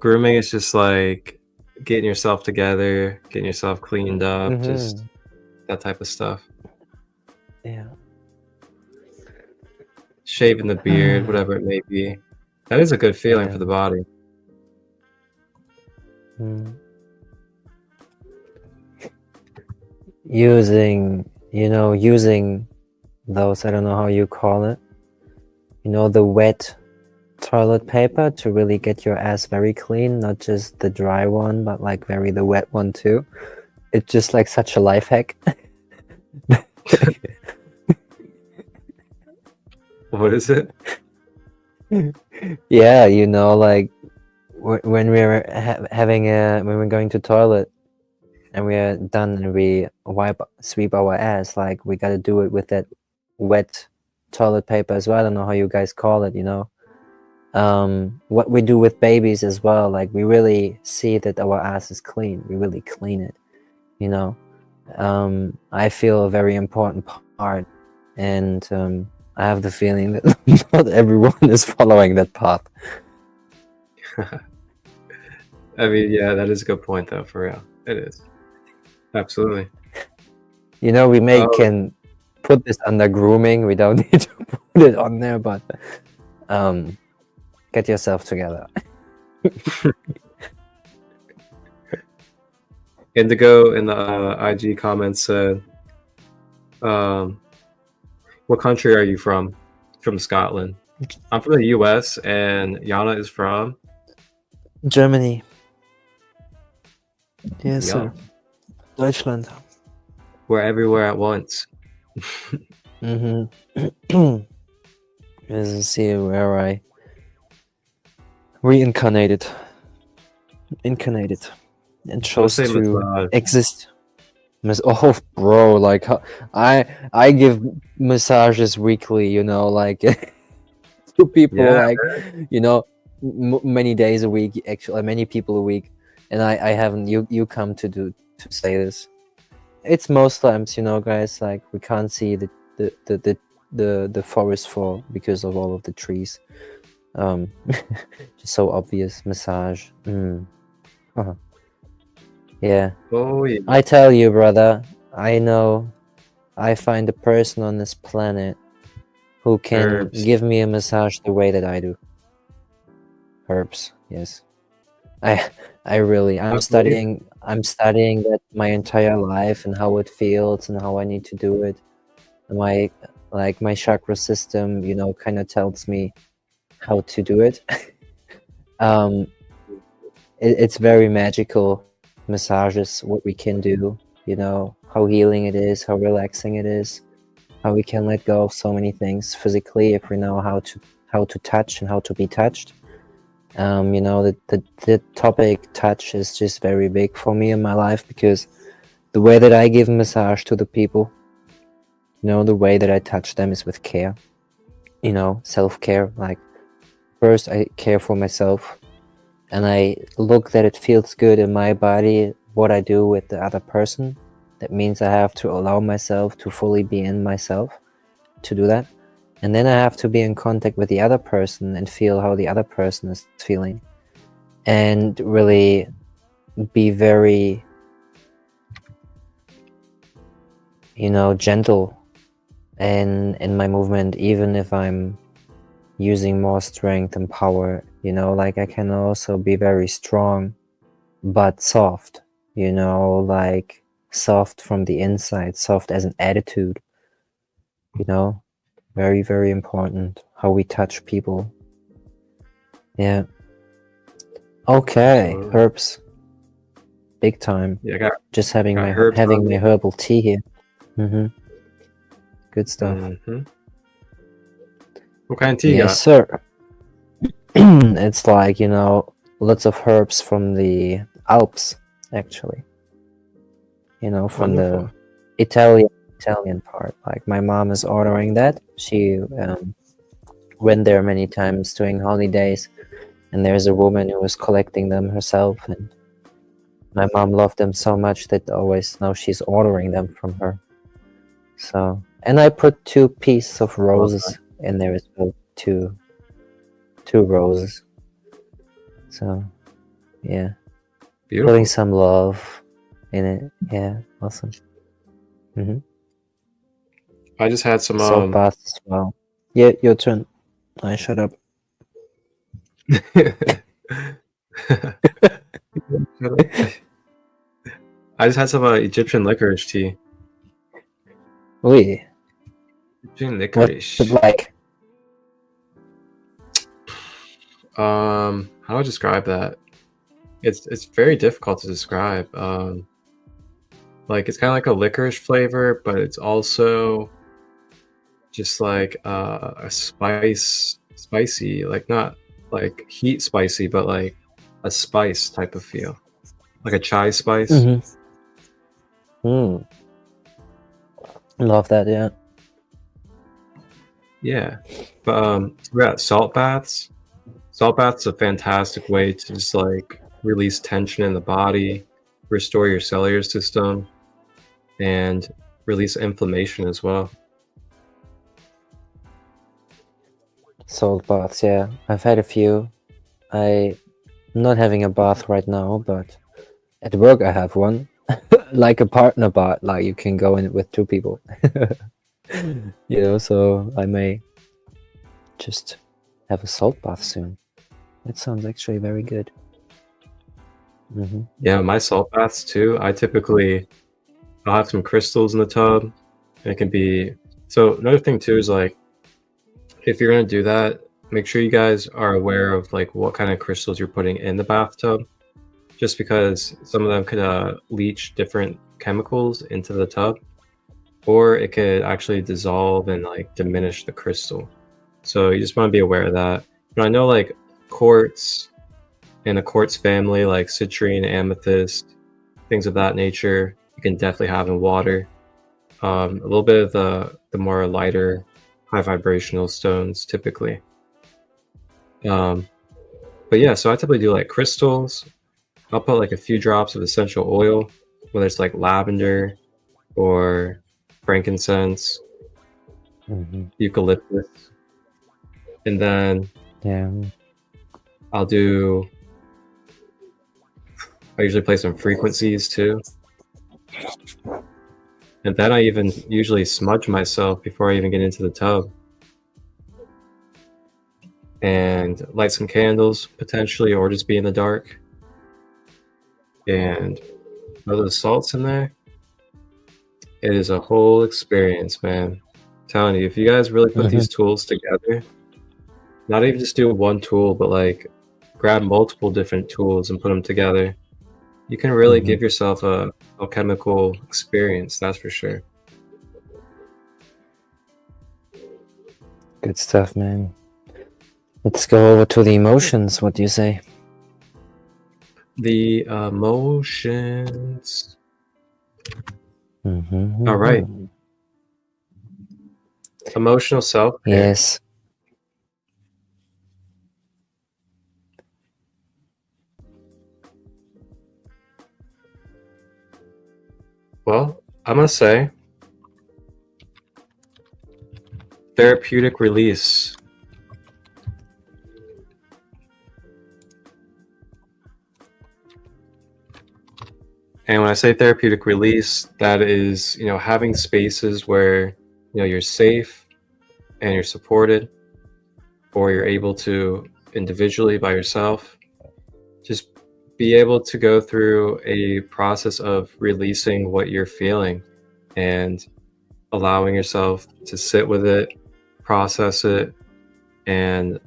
grooming is just like getting yourself together, getting yourself cleaned up, just that type of stuff. Yeah. shaving the beard, whatever it may be. That is a good feeling Yeah. for the body. Mm. Using those, I don't know how you call it, the wet toilet paper to really get your ass very clean, not just the dry one, but like the wet one too. It's just like such a life hack. What is it? Yeah, like when we're when we're going to toilet and we're done and we sweep our ass, like we got to do it with that wet toilet paper as well. I don't know how you guys call it, what we do with babies as well, like we really see that our ass is clean, we really clean it, I feel a very important part, and I have the feeling that not everyone is following that path. I mean, yeah, that is a good point, though, for real. It is. Absolutely. We can put this under grooming. We don't need to put it on there, but get yourself together. Indigo in the IG comments said, what country are you from? From Scotland. I'm from the US, and Yana is from Germany. Yes, Yeah. sir. Deutschland. We're everywhere at once. Mm-hmm. Let's see where I reincarnated, and chose say to massage. exist. Oh, bro, like I give massages weekly, like to people, Yeah, like many days a week, actually, many people a week, and I haven't. You come to say this. It's most times, guys, like we can't see the forest for because of all of the trees. Just so obvious. Massage. Uh-huh. Yeah. Oh, yeah. I tell you, brother, I know I find a person on this planet who can Herbs. give me a massage the way that I do. Herbs, yes. I'm studying that my entire life and how it feels and how I need to do it. And my chakra system, kind of tells me how to do it. It's very magical massages, what we can do, how healing it is, how relaxing it is, how we can let go of so many things physically if we know how to touch and how to be touched. The topic touch is just very big for me in my life, because the way that I give massage to the people, the way that I touch them is with care, self-care. Like first I care for myself, and I look that it feels good in my body what I do with the other person. That means I have to allow myself to fully be in myself to do that. And then I have to be in contact with the other person and feel how the other person is feeling. And really be very, gentle in my movement, even if I'm using more strength and power, like I can also be very strong, but soft, like soft from the inside, soft as an attitude, very, very important how we touch people. Yeah. Okay, Absolutely. herbs. Big time. Yeah, Just having got my herbs on me. herbal tea here. Good stuff. What kind of tea you Yes, got? sir. It's like, lots of herbs from the Alps, actually. From Wonderful. the Italian part. Like my mom is ordering that. She went there many times during holidays, and there's a woman who was collecting them herself, and my mom loved them so much that always now she's ordering them from her. So, and I put 2 pieces of roses in there as well, two roses. So, yeah, Beautiful. putting some love in it. Yeah, awesome. I just had some Salt baths as well. Yeah, your turn. I shut up. I just had some Egyptian licorice tea. Oi, Egyptian what's it licorice. like? How do I describe that? It's very difficult to describe. Like it's kind of like a licorice flavor, but it's also just like a spicy, like not like heat spicy, but like a spice type of feel, like a chai spice. Mm. Love that, yeah. Yeah, but yeah, salt baths. Salt baths a fantastic way to just like release tension in the body, restore your cellular system, and release inflammation as well. Salt baths, yeah. I've had a few. I'm not having a bath right now, but at work I have one. Like a partner bath, like you can go in with 2 people. You know, so I may just have a salt bath soon. That sounds actually very good. Yeah, my salt baths too. I'll have some crystals in the tub. And it can be so. Another thing too is like if you're gonna do that, make sure you guys are aware of like what kind of crystals you're putting in the bathtub. Just because some of them could leach different chemicals into the tub, or it could actually dissolve and like diminish the crystal. So you just want to be aware of that. But I know like quartz and the quartz family, like citrine, amethyst, things of that nature, you can definitely have in water. A little bit of the more lighter, high vibrational stones typically. But yeah, so I typically do like crystals. I'll put like a few drops of essential oil, whether it's like lavender or frankincense, eucalyptus, and then Yeah. I usually play some frequencies too. And then I even usually smudge myself before I even get into the tub. And light some candles potentially, or just be in the dark. And throw the salts in there. It is a whole experience, man. I'm telling you, if you guys really put these tools together, not even just do one tool, but like grab multiple different tools and put them together, you can really give yourself a alchemical experience, that's for sure. Good stuff, man. Let's go over to the emotions. What do you say? The emotions. All right. Emotional self-care. Yes. Well, I'm gonna say therapeutic release. And when I say therapeutic release, that is, having spaces where, you're safe and you're supported, or you're able to individually by yourself, just be able to go through a process of releasing what you're feeling and allowing yourself to sit with it, process it, and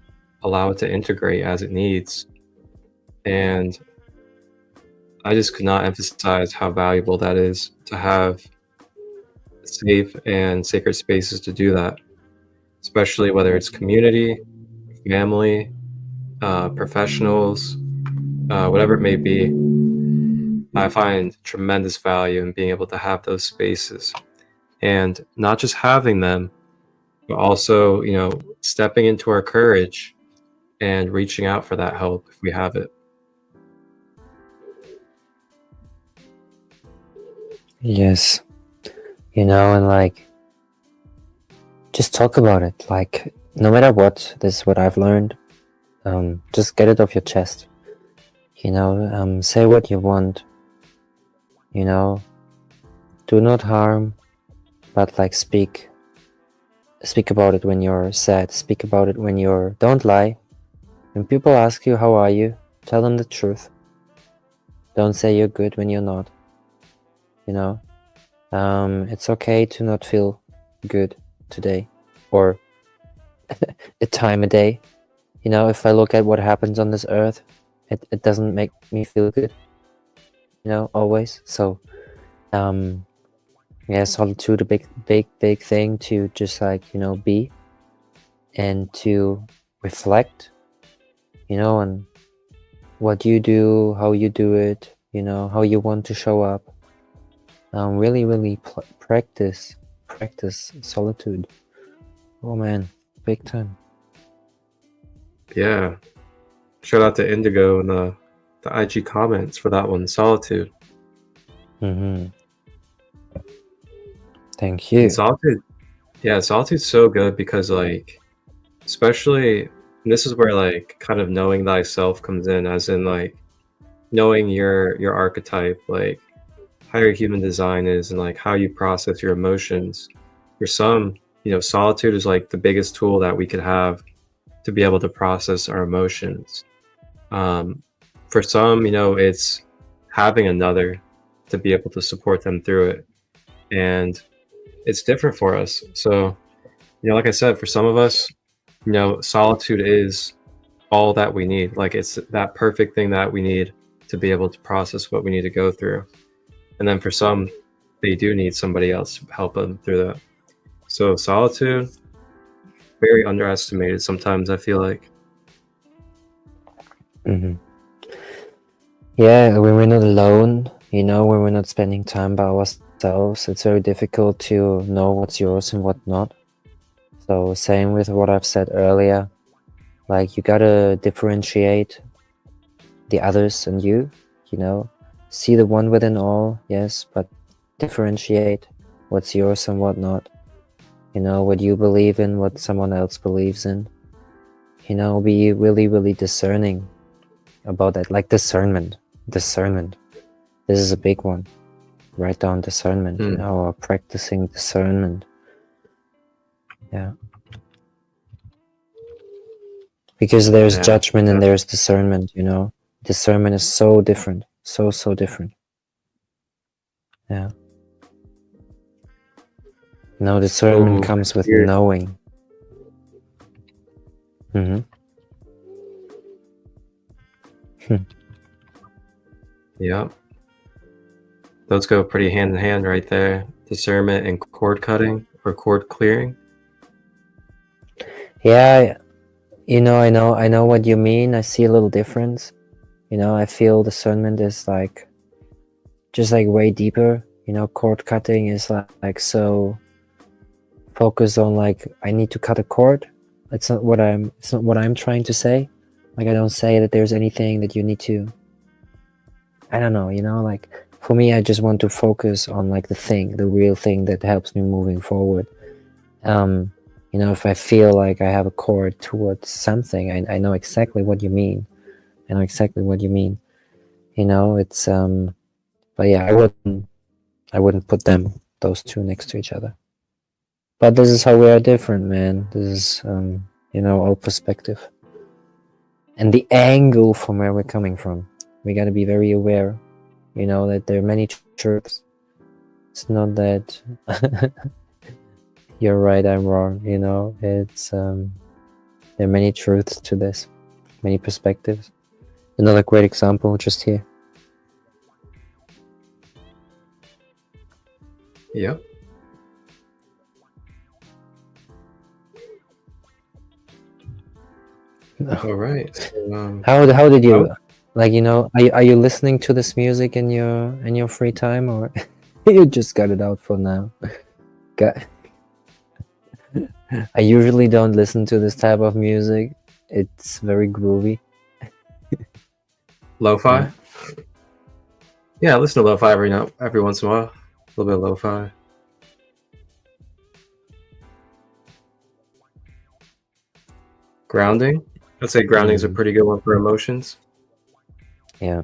allow it to integrate as it needs. And I just could not emphasize how valuable that is to have safe and sacred spaces to do that, especially whether it's community, family, professionals, whatever it may be. I find tremendous value in being able to have those spaces, and not just having them, but also, stepping into our courage and reaching out for that help if we have it. Yes. And like, just talk about it. Like, no matter what, this is what I've learned. Just get it off your chest. Say what you want. Do not harm, but like speak Speak about it when you're sad. Speak about it when you're... Don't lie. When people ask you, how are you? Tell them the truth. Don't say you're good when you're not. You know? It's okay to not feel good today. Or a time a day. You know, if I look at what happens on this earth, it doesn't make me feel good. You know, always. So, yeah, solitude, a big thing to just like, you know, be and to reflect, you know, on what you do, how you do it, you know, how you want to show up. Really practice solitude. Oh man, big time. Yeah. Shout out to Indigo in the IG comments for that one. Solitude. Thank you. And solitude. Yeah, solitude's so good because like, especially, and this is where like kind of knowing thyself comes in, as in like knowing your archetype, like how your human design is and like how you process your emotions. For some, you know, solitude is like the biggest tool that we could have to be able to process our emotions. For some, you know, it's having another to be able to support them through it. And it's different for us. So, you know, like I said, for some of us, you know, solitude is all that we need. Like it's that perfect thing that we need to be able to process what we need to go through. And then for some, they do need somebody else to help them through that. So solitude, very underestimated sometimes, I feel like. Yeah, when we're not alone, you know, when we're not spending time by ourselves, it's very difficult to know what's yours and what not. So same with what I've said earlier, like you gotta differentiate the others and you know, see the one within all, yes, but differentiate what's yours and what not. You know, what you believe in, what someone else believes in. You know, be really discerning about that, like discernment. This is a big one. Write down discernment, you know, or practicing discernment. Yeah. Because there's judgment and there's discernment, you know. Discernment is so different. So different. Yeah. No, discernment comes with knowing. Yeah. Those go pretty hand in hand right there. Discernment and cord cutting or cord clearing. Yeah, you know, I know what you mean. I see a little difference. You know, I feel discernment is like just like way deeper. You know, cord cutting is like so focused on like I need to cut a cord. It's not what I'm trying to say. Like I don't say that there's anything that you need to, I don't know, you know, like for me I just want to focus on like the real thing that helps me moving forward. You know, if I feel like I have a cord towards something, I know exactly what you mean. I know exactly what you mean. You know, it's but yeah, I wouldn't put those two next to each other. But this is how we are different, man. This is you know, all perspective. And the angle from where we're coming from. We gotta be very aware, you know, that there are many truths. It's not that you're right, I'm wrong, you know. It's there are many truths to this, many perspectives. Another great example just here. Yep. All right. So, how did you like, you know, are you listening to this music in your free time, or you just got it out for now? I usually don't listen to this type of music. It's very groovy. Lo-fi? Yeah, I listen to lo-fi every once in a while. A little bit of lo-fi. Grounding? I'd say grounding is a pretty good one for emotions. Yeah.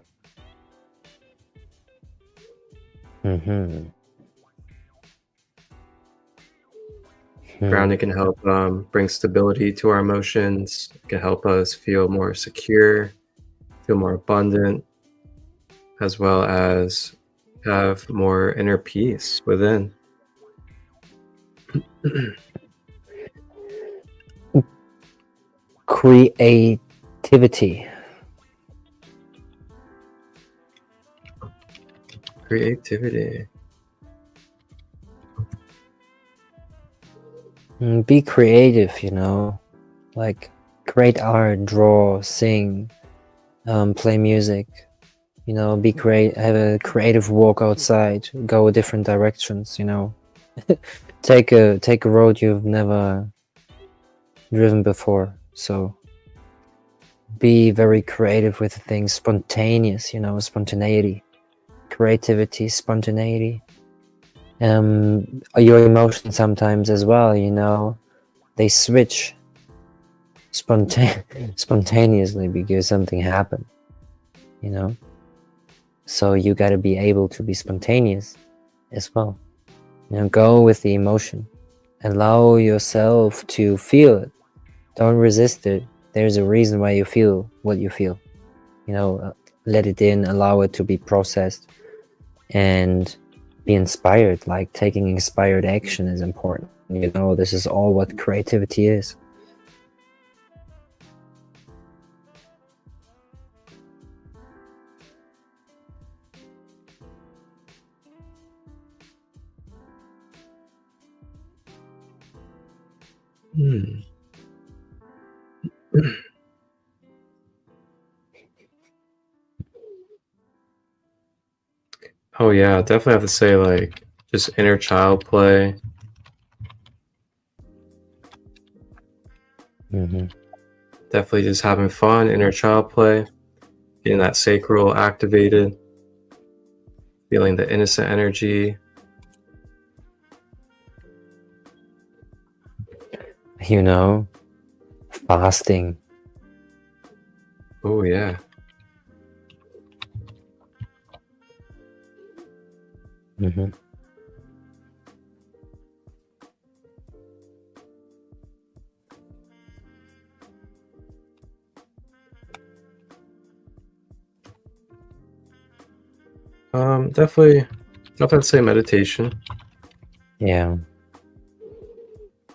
Grounding can help bring stability to our emotions. It can help us feel more secure, feel more abundant, as well as have more inner peace within. Creativity. Creativity. Be creative, like create art, draw, sing, play music, have a creative walk outside, go different directions, take a road you've never driven before. So be very creative with things, spontaneous, spontaneity, creativity, spontaneity. Your emotions sometimes as well, they switch spontaneously because something happened, so you got to be able to be spontaneous as well. Go with the emotion, allow yourself to feel it, don't resist it. There's a reason why you feel what you feel, let it in, allow it to be processed, and be inspired. Like taking inspired action is important. This is all what creativity is. Oh yeah, definitely have to say like just inner child play. Definitely just having fun, inner child play, getting that sacral activated, feeling the innocent energy. Fasting. Oh yeah. Definitely I'd say meditation. Yeah.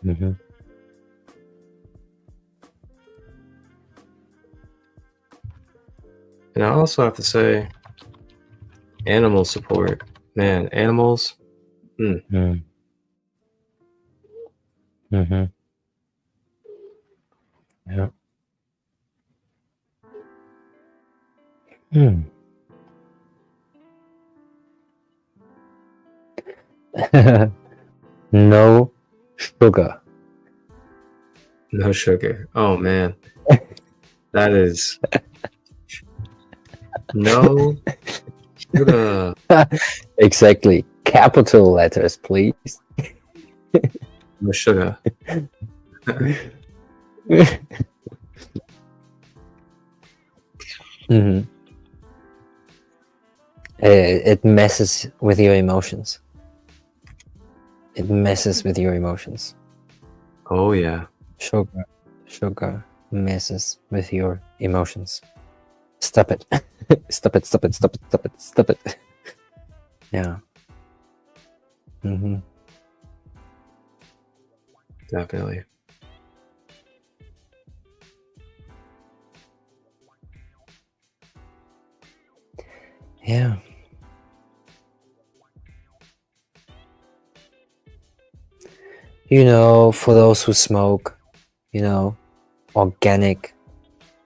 And I also have to say animal support. Man, animals. Yeah. No sugar. No sugar. Oh man. That is no sugar. Exactly. Capital letters, please. No sugar. It messes with your emotions. It messes with your emotions. Oh yeah. Sugar messes with your emotions. Stop it. Stop it. Yeah. Definitely. Yeah. For those who smoke, organic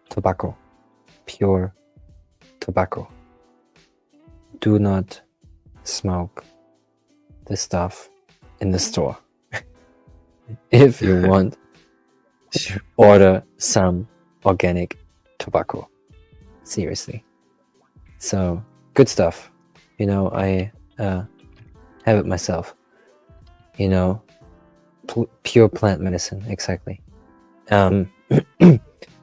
tobacco, pure tobacco. Do not smoke the stuff in the store. If you want, order some organic tobacco. Seriously. So, good stuff. I have it myself. Pure plant medicine, exactly. You're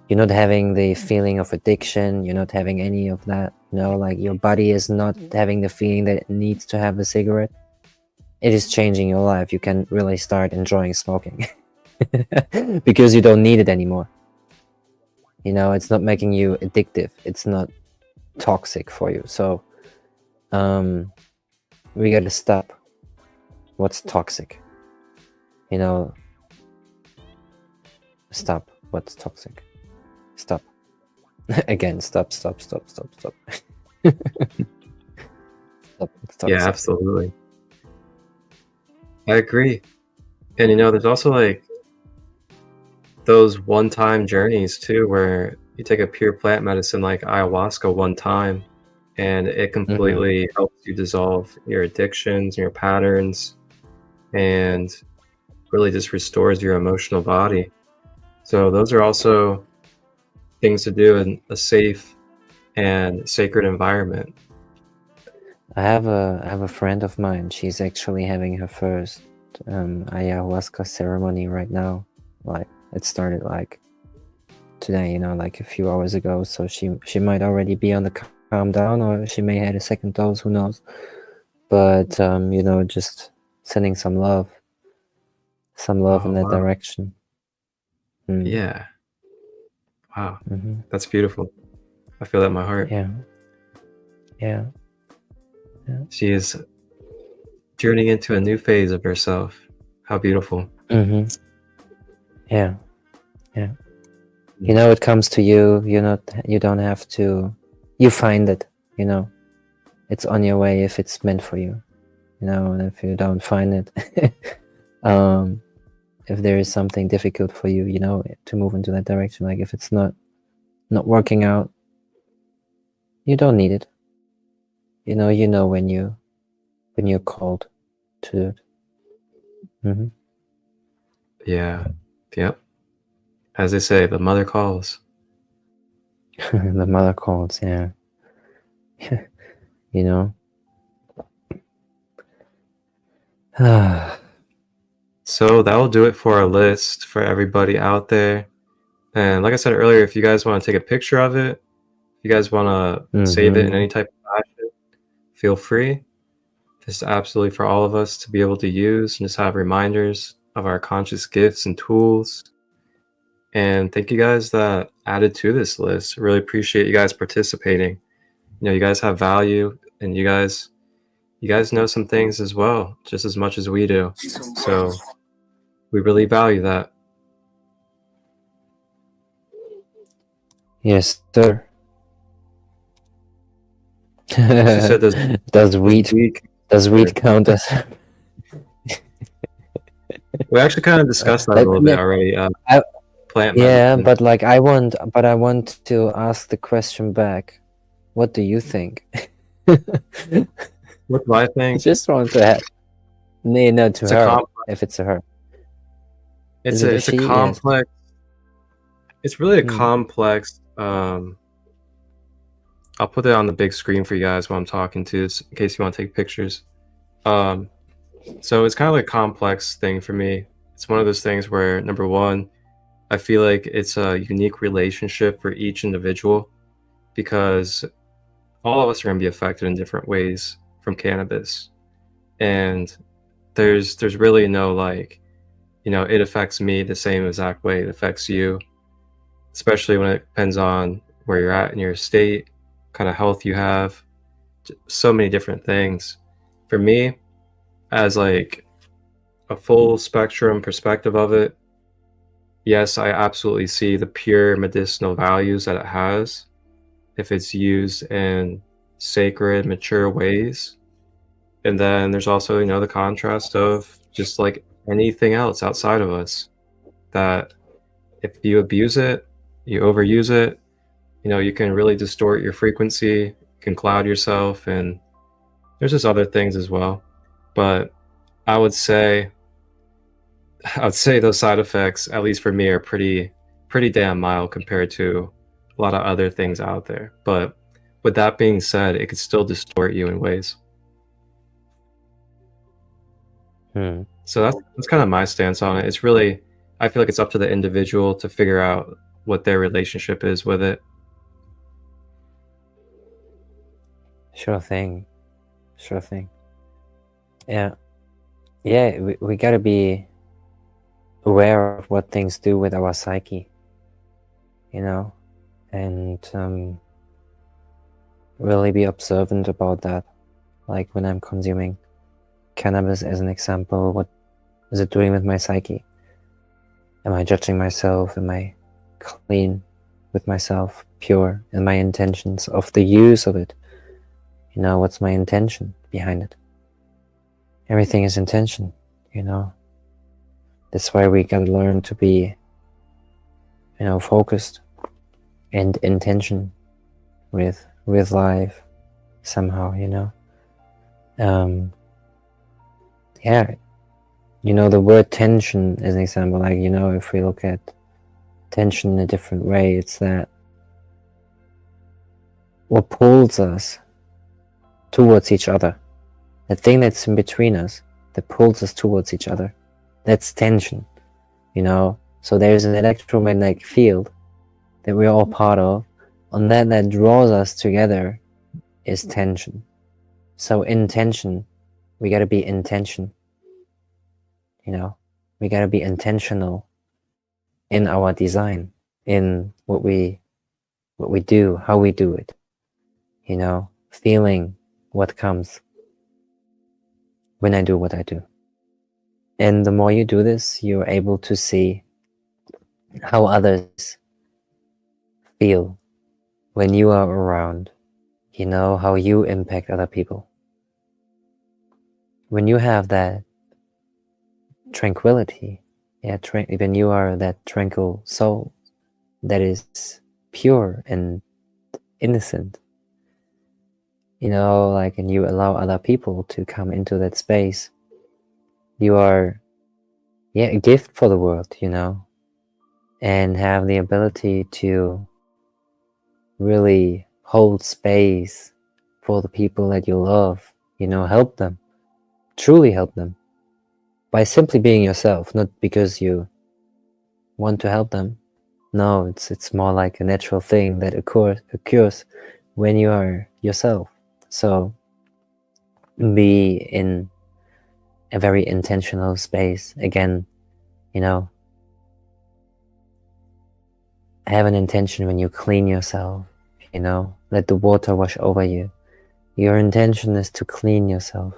not having the feeling of addiction. You're not having any of that. Like your body is not having the feeling that it needs to have a cigarette. it is changing your life. You can really start enjoying smoking because you don't need it anymore. You know, it's not making you addictive. It's not toxic for you. So we gotta stop what's toxic. You know, stop what's toxic. Stop. Again, stop. Stop what's toxic. Yeah, absolutely. I agree. And you know, there's also like those one-time journeys too, where you take a pure plant medicine like ayahuasca one time, and it completely helps you dissolve your addictions, your patterns, and really just restores your emotional body. So those are also things to do in a safe and sacred environment. I have a friend of mine. She's actually having her first ayahuasca ceremony right now. Like it started like today, you know, like a few hours ago. So she might already be on the calm down, or she may have a second dose. Who knows? But you know, just sending some love in that wow. direction. Yeah. Wow. Mm-hmm. That's beautiful. I feel that in my heart. Yeah. She is journeying into a new phase of herself. How beautiful. Mm-hmm. Yeah. You know, it comes to you. You don't have to. You find it. You know, it's on your way if it's meant for you. You know, and if you don't find it, if there is something difficult for you, you know, to move into that direction, like if it's not working out, you don't need it. You know when you're called to do it. Mm-hmm. Yeah. Yep. As they say, the mother calls. The mother calls, yeah. You know. So that will do it for our list for everybody out there. And like I said earlier, if you guys want to take a picture of it, if you guys want to save it in any type of fashion, feel free. This is absolutely for all of us to be able to use and just have reminders of our conscious gifts and tools. And thank you guys that added to this list. Really appreciate you guys participating. You know, you guys have value, and you guys know some things as well, just as much as we do. So we really value that. Yes, sir. She said does weed count as? We actually kind of discussed that a little bit already. Plant yeah, medicine. but like I want to ask the question back. What do you think? What do I I think? just want to have. No, to It's her. If it's a her. it's Is it a she? complex. Yes. It's really a Hmm. complex. I'll put it on the big screen for you guys while I'm talking to, in case you want to take pictures. So it's kind of like a complex thing for me. It's one of those things where, number one, I feel like it's a unique relationship for each individual, because all of us are going to be affected in different ways from cannabis. And there's really no like, you know, it affects me the same exact way it affects you, especially when it depends on where you're at in your state, kind of health you have, so many different things. For me, as like a full spectrum perspective of it, yes, I absolutely see the pure medicinal values that it has if it's used in sacred, mature ways. And then there's also, you know, the contrast of just like anything else outside of us, that if you abuse it, you overuse it, you know, you can really distort your frequency, you can cloud yourself, and there's just other things as well. But I would say those side effects, at least for me, are pretty damn mild compared to a lot of other things out there. But with that being said, it could still distort you in ways. So that's kind of my stance on it. It's really, I feel like it's up to the individual to figure out what their relationship is with it. Sure thing. Yeah. yeah, we gotta be aware of what things do with our psyche, you know, and really be observant about that. Like when I'm consuming cannabis as an example, what is it doing with my psyche? Am I judging myself? Am I clean with myself, pure in my intentions of the use of it? You know, what's my intention behind it? Everything is intention, you know. That's why we gotta learn to be, you know, focused and intention with life somehow, you know. Yeah, you know, the word tension is an example. Like, you know, if we look at tension in a different way, it's that what pulls us towards each other, the thing that's in between us that pulls us towards each other, that's tension, you know. So there's an electromagnetic field that we're all part of, and that draws us together is tension. So in tension, we got to be intention, you know. We got to be intentional in our design, in what we do, how we do it, you know, feeling what comes when I do what I do. And the more you do this, you're able to see how others feel when you are around, you know, how you impact other people. When you have that tranquility, when you are that tranquil soul that is pure and innocent, you know, like, and you allow other people to come into that space, you are, a gift for the world, you know, and have the ability to really hold space for the people that you love, you know, help them, truly help them by simply being yourself, not because you want to help them. No, it's more like a natural thing that occurs when you are yourself. So be in a very intentional space. Again, you know, have an intention when you clean yourself, you know, let the water wash over you. Your intention is to clean yourself.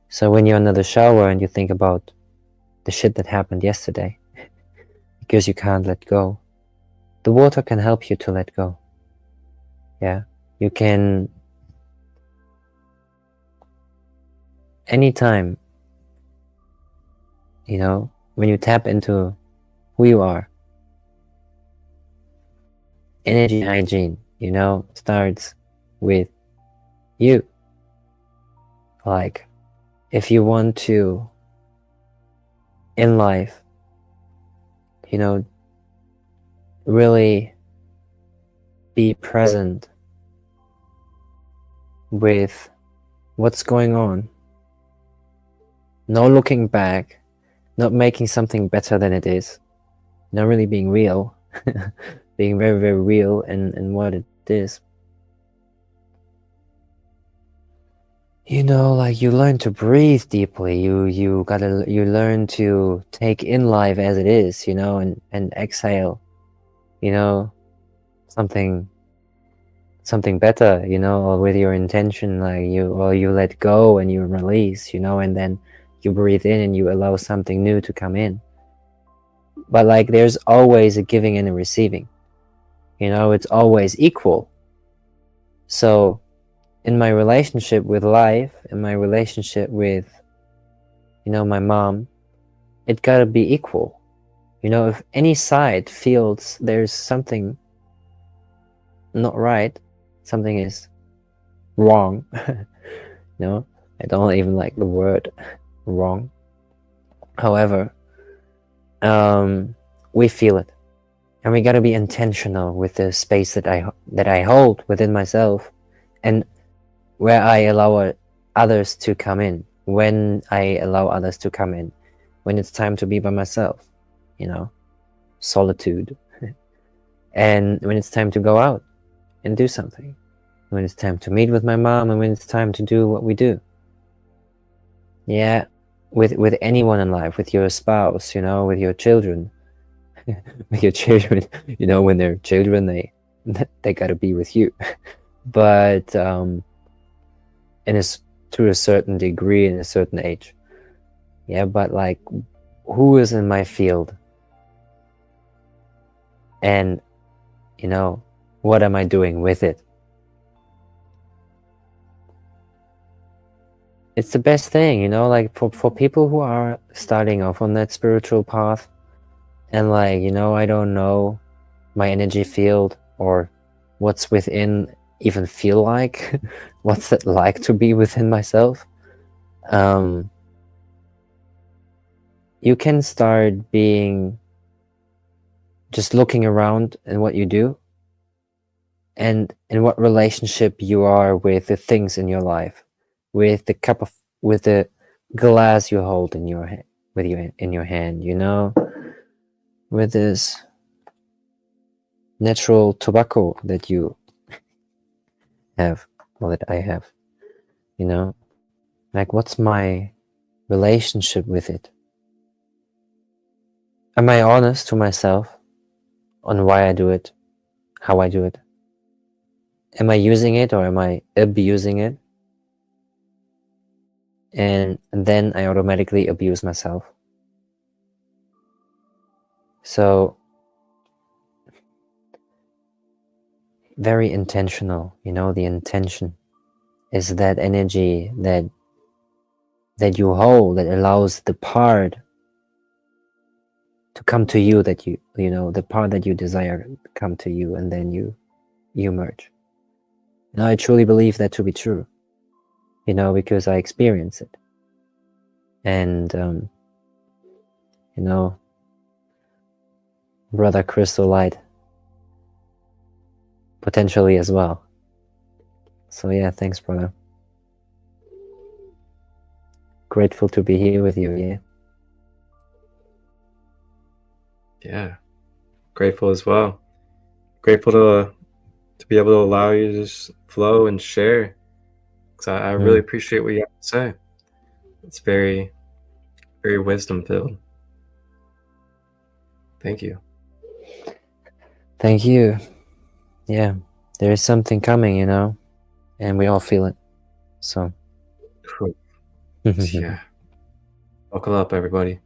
So when you're under the shower and you think about the shit that happened yesterday, because you can't let go, the water can help you to let go. Yeah, you can, anytime, you know, when you tap into who you are, energy hygiene, you know, starts with you. Like, if you want to, in life, you know, really be present with what's going on, no looking back, not making something better than it is, not really being real, being very, very real in what it is. You know, like, you learn to breathe deeply. You learn to take in life as it is, you know, and exhale, you know, something better, you know, or with your intention, like you let go and you release, you know, and then you breathe in and you allow something new to come in. But like, there's always a giving and a receiving, you know, it's always equal. So in my relationship with life, in my relationship with, you know, my mom, it gotta be equal. You know, if any side feels there's something not right, something is wrong, you know, I don't even like the word wrong. However, we feel it, and we gotta be intentional with the space that I hold within myself, and where I allow others to come in, when I allow others to come in, when it's time to be by myself, you know, solitude, and when it's time to go out and do something, when it's time to meet with my mom, and when it's time to do what we do. Yeah, with anyone in life, with your spouse, with your children, with your children, when they're children, they gotta be with you. But to a certain degree, in a certain age. Yeah, but like, who is in my field? And what am I doing with it? It's the best thing, like for people who are starting off on that spiritual path, and like, I don't know my energy field or what's within even feel like. What's it like to be within myself? You can start being just looking around in what you do and in what relationship you are with the things in your life, with the glass you hold in your hand, in your hand, with this natural tobacco that you have, or that I have, like, what's my relationship with it? Am I honest to myself on why I do it, how I do it? Am I using it or am I abusing it? And then I automatically abuse myself. So, very intentional, the intention is that energy that you hold, that allows the part to come to you, that the part that you desire to come to you, and then you merge. And I truly believe that to be true, because I experience it. And brother ChristoLight potentially as well. So yeah, thanks, brother. Grateful to be here with you. Yeah, grateful as well. Grateful to be able to allow you to just flow and share. Because I really appreciate what you have to say. It's very, very wisdom filled. Thank you. Thank you. Yeah, there is something coming, and we all feel it. So yeah. Buckle up, everybody.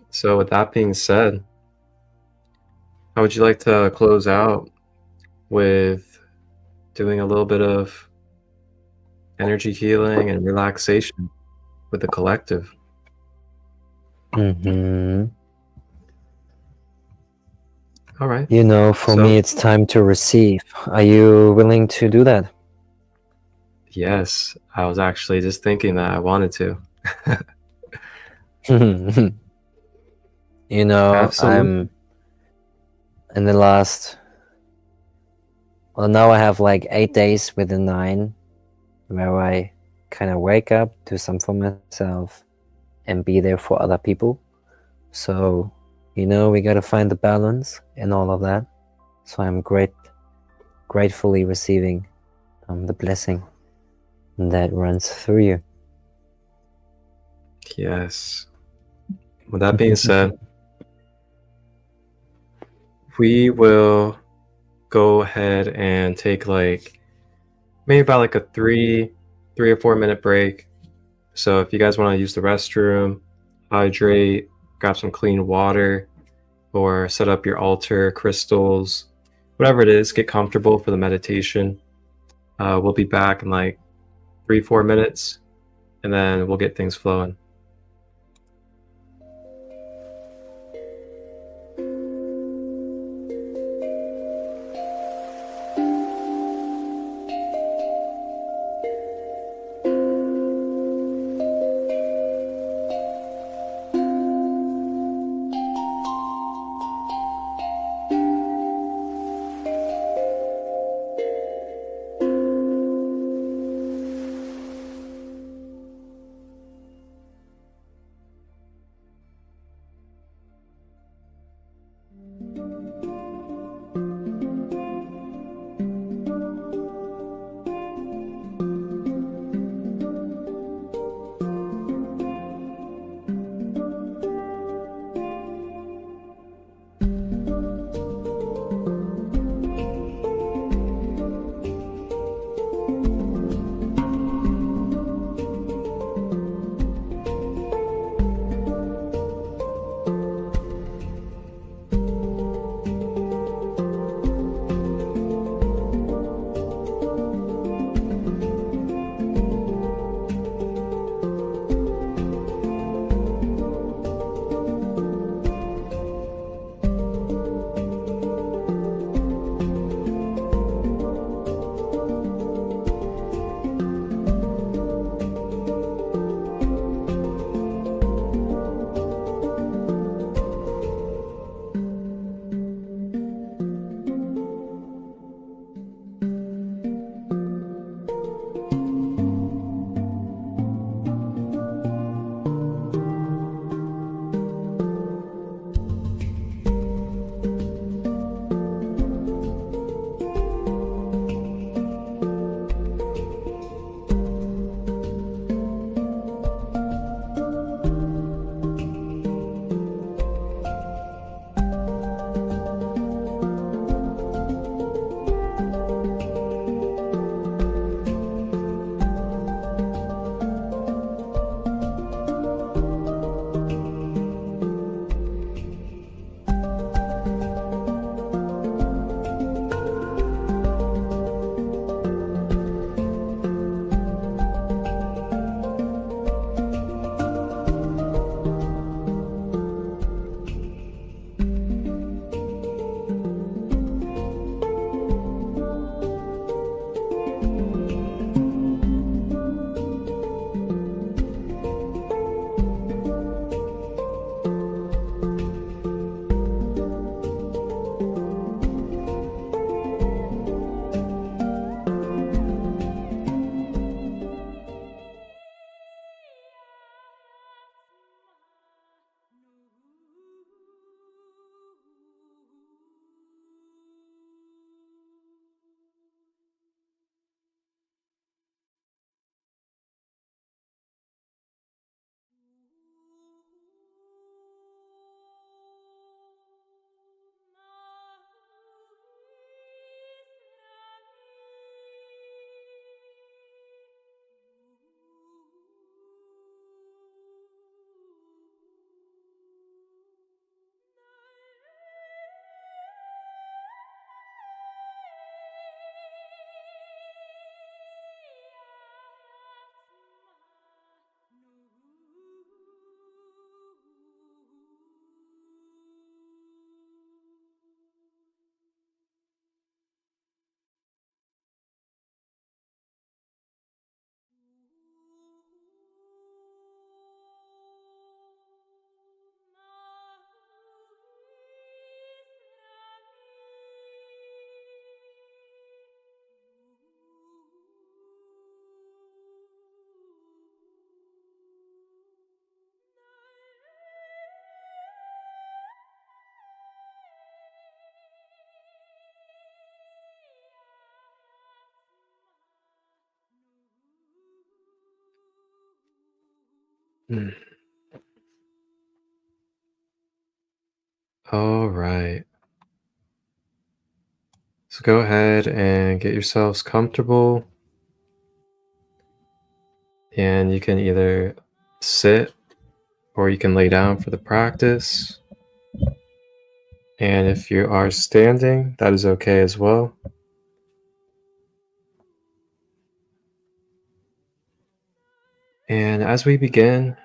So with that being said, how would you like to close out with doing a little bit of energy healing and relaxation with the collective? All right. For me, it's time to receive. Are you willing to do that? Yes, I was actually just thinking that I wanted to. Absolutely. I'm in the last, now I have like 8 days within 9 where I kind of wake up, do some for myself, and be there for other people. So, we got to find the balance in all of that. So I'm gratefully receiving the blessing that runs through you. Yes. With that being said, we will go ahead and take maybe about a 3 or 4 minute break. So if you guys want to use the restroom, hydrate, grab some clean water, or set up your altar, crystals, whatever it is, get comfortable for the meditation. We'll be back in 3-4 minutes, and then we'll get things flowing. Mm. All right. So go ahead and get yourselves comfortable. And you can either sit or you can lay down for the practice. And if you are standing, that is okay as well. And as we begin,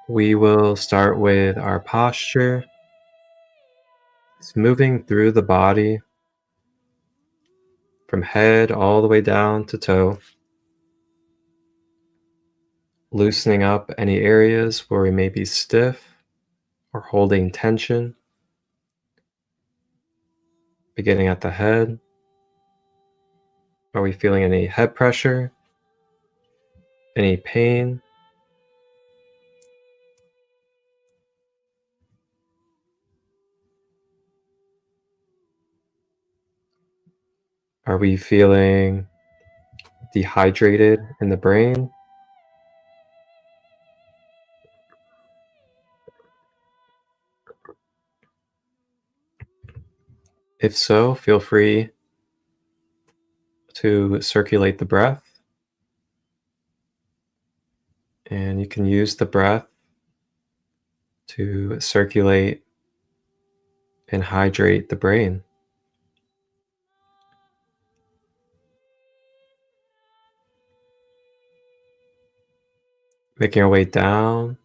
we will start with our posture. It's moving through the body from head all the way down to toe, loosening up any areas where we may be stiff or holding tension, beginning at the head. Are we feeling any head pressure, any pain? Are we feeling dehydrated in the brain? If so, feel free to circulate the breath, and you can use the breath to circulate and hydrate the brain. Making our way down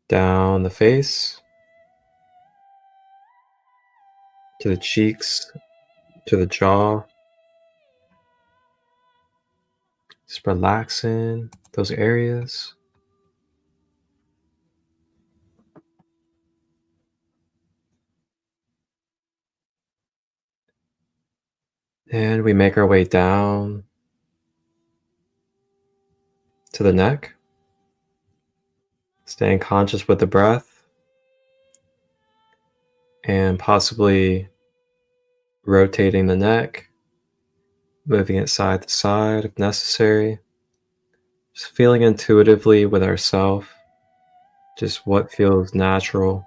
the face, to the cheeks, to the jaw. Just relaxing those areas. And we make our way down to the neck, staying conscious with the breath and possibly rotating the neck, moving it side to side if necessary. Just feeling intuitively with ourselves, just what feels natural.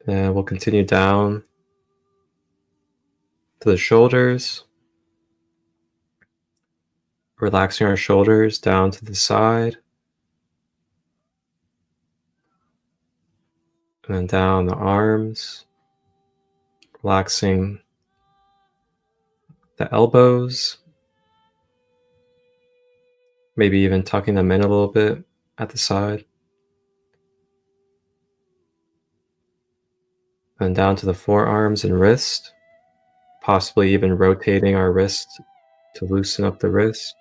And we'll continue down to the shoulders, relaxing our shoulders down to the side, and then down the arms, relaxing the elbows, maybe even tucking them in a little bit at the side. And down to the forearms and wrist, possibly even rotating our wrist to loosen up the wrist.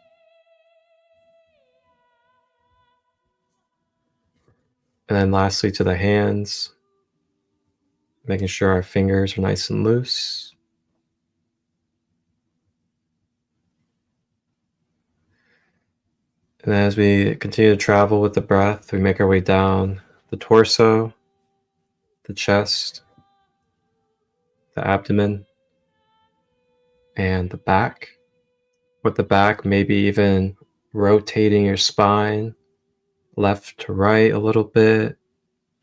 And then lastly to the hands, making sure our fingers are nice and loose. And then as we continue to travel with the breath, we make our way down the torso, the chest, the abdomen, and the back. With the back, maybe even rotating your spine left to right a little bit,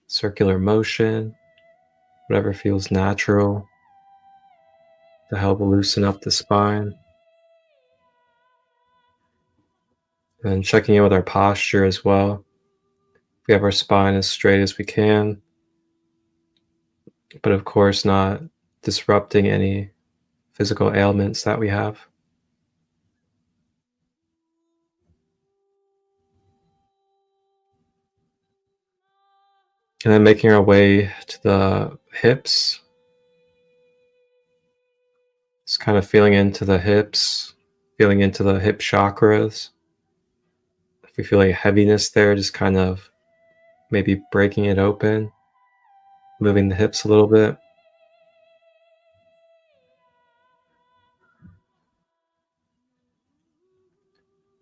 circular motion, whatever feels natural to help loosen up the spine. And checking in with our posture as well. We have our spine as straight as we can, but of course not disrupting any physical ailments that we have. And then making our way to the hips, just kind of feeling into the hips, feeling into the hip chakras. If we feel a heaviness there, just kind of maybe breaking it open, moving the hips a little bit.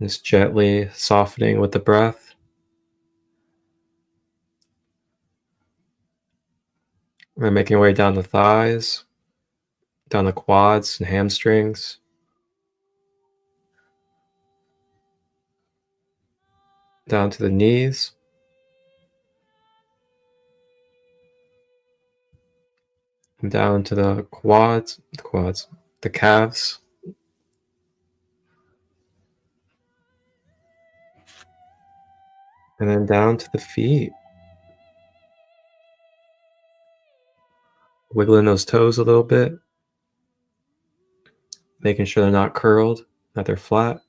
Just gently softening with the breath. And making our way down the thighs, down the quads and hamstrings, down to the knees, and down to the the calves, and then down to the feet. Wiggling those toes a little bit, making sure they're not curled, that they're flat.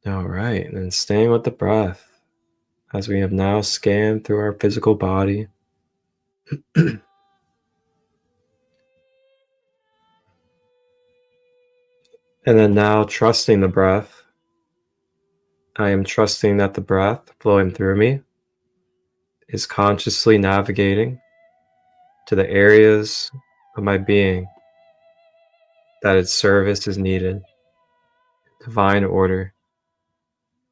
All right, and then staying with the breath as we have now scanned through our physical body. And then now trusting the breath. I am trusting that the breath flowing through me is consciously navigating to the areas of my being that its service is needed. Divine order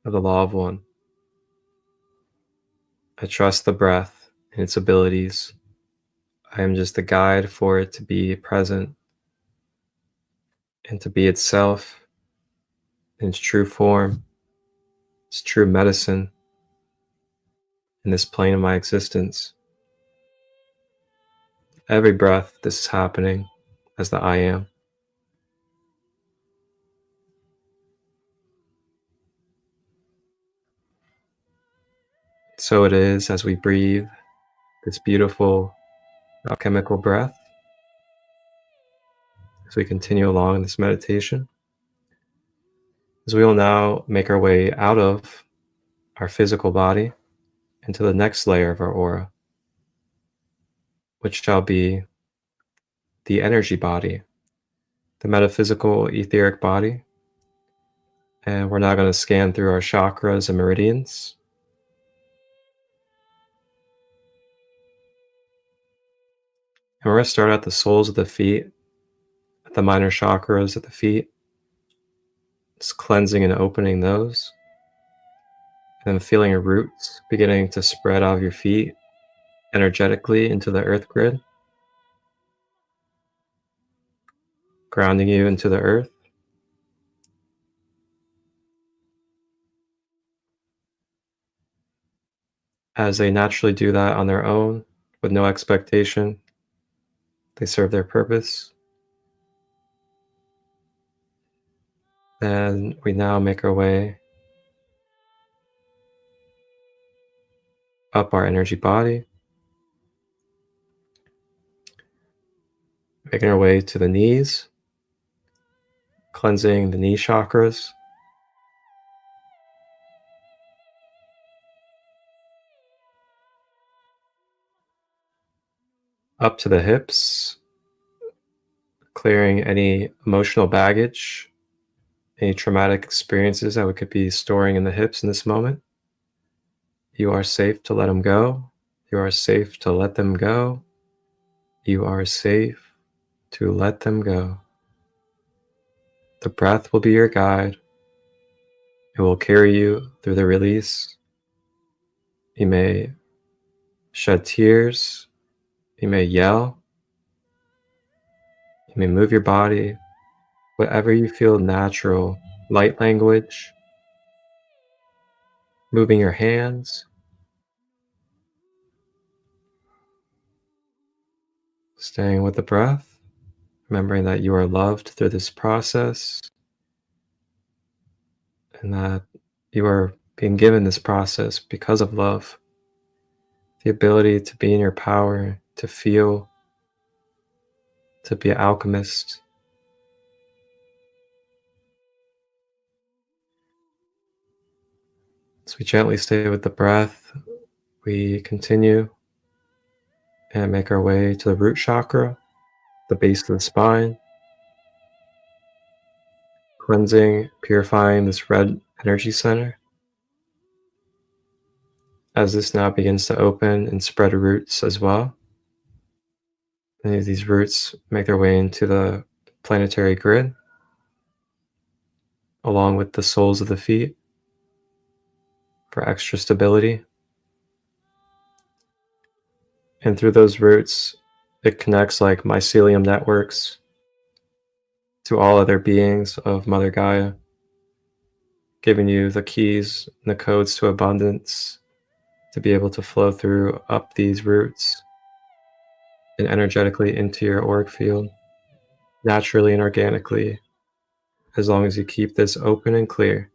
of the law of one. I trust the breath and its abilities. I am just a guide for it to be present and to be itself in its true form, its true medicine in this plane of my existence. Every breath, this is happening as the I am. So it is as we breathe this beautiful alchemical breath, as we continue along in this meditation, as we will now make our way out of our physical body into the next layer of our aura, which shall be the energy body, the metaphysical etheric body. And we're now going to scan through our chakras and meridians. And we're going to start at the soles of the feet, at the minor chakras at the feet, just cleansing and opening those. And then feeling your roots beginning to spread out of your feet energetically into the earth grid, grounding you into the earth. As they naturally do that on their own, with no expectation, they serve their purpose. And we now make our way up our energy body, making our way to the knees, cleansing the knee chakras, up to the hips, clearing any emotional baggage, any traumatic experiences that we could be storing in the hips in this moment. You are safe to let them go. You are safe to let them go. You are safe to let them go. The breath will be your guide. It will carry you through the release. You may shed tears. You may yell. You may move your body. Whatever you feel natural. Light language. Moving your hands. Staying with the breath. Remembering that you are loved through this process. And that you are being given this process because of love. The ability to be in your power, to feel, to be an alchemist. As we gently stay with the breath, we continue and make our way to the root chakra, the base of the spine, cleansing, purifying this red energy center. As this now begins to open and spread roots as well. Many of these roots make their way into the planetary grid, along with the soles of the feet. for extra stability. And through those roots, it connects like mycelium networks to all other beings of Mother Gaia, giving you the keys and the codes to abundance to be able to flow through up these roots and energetically into your auric field, naturally and organically, as long as you keep this open and clear.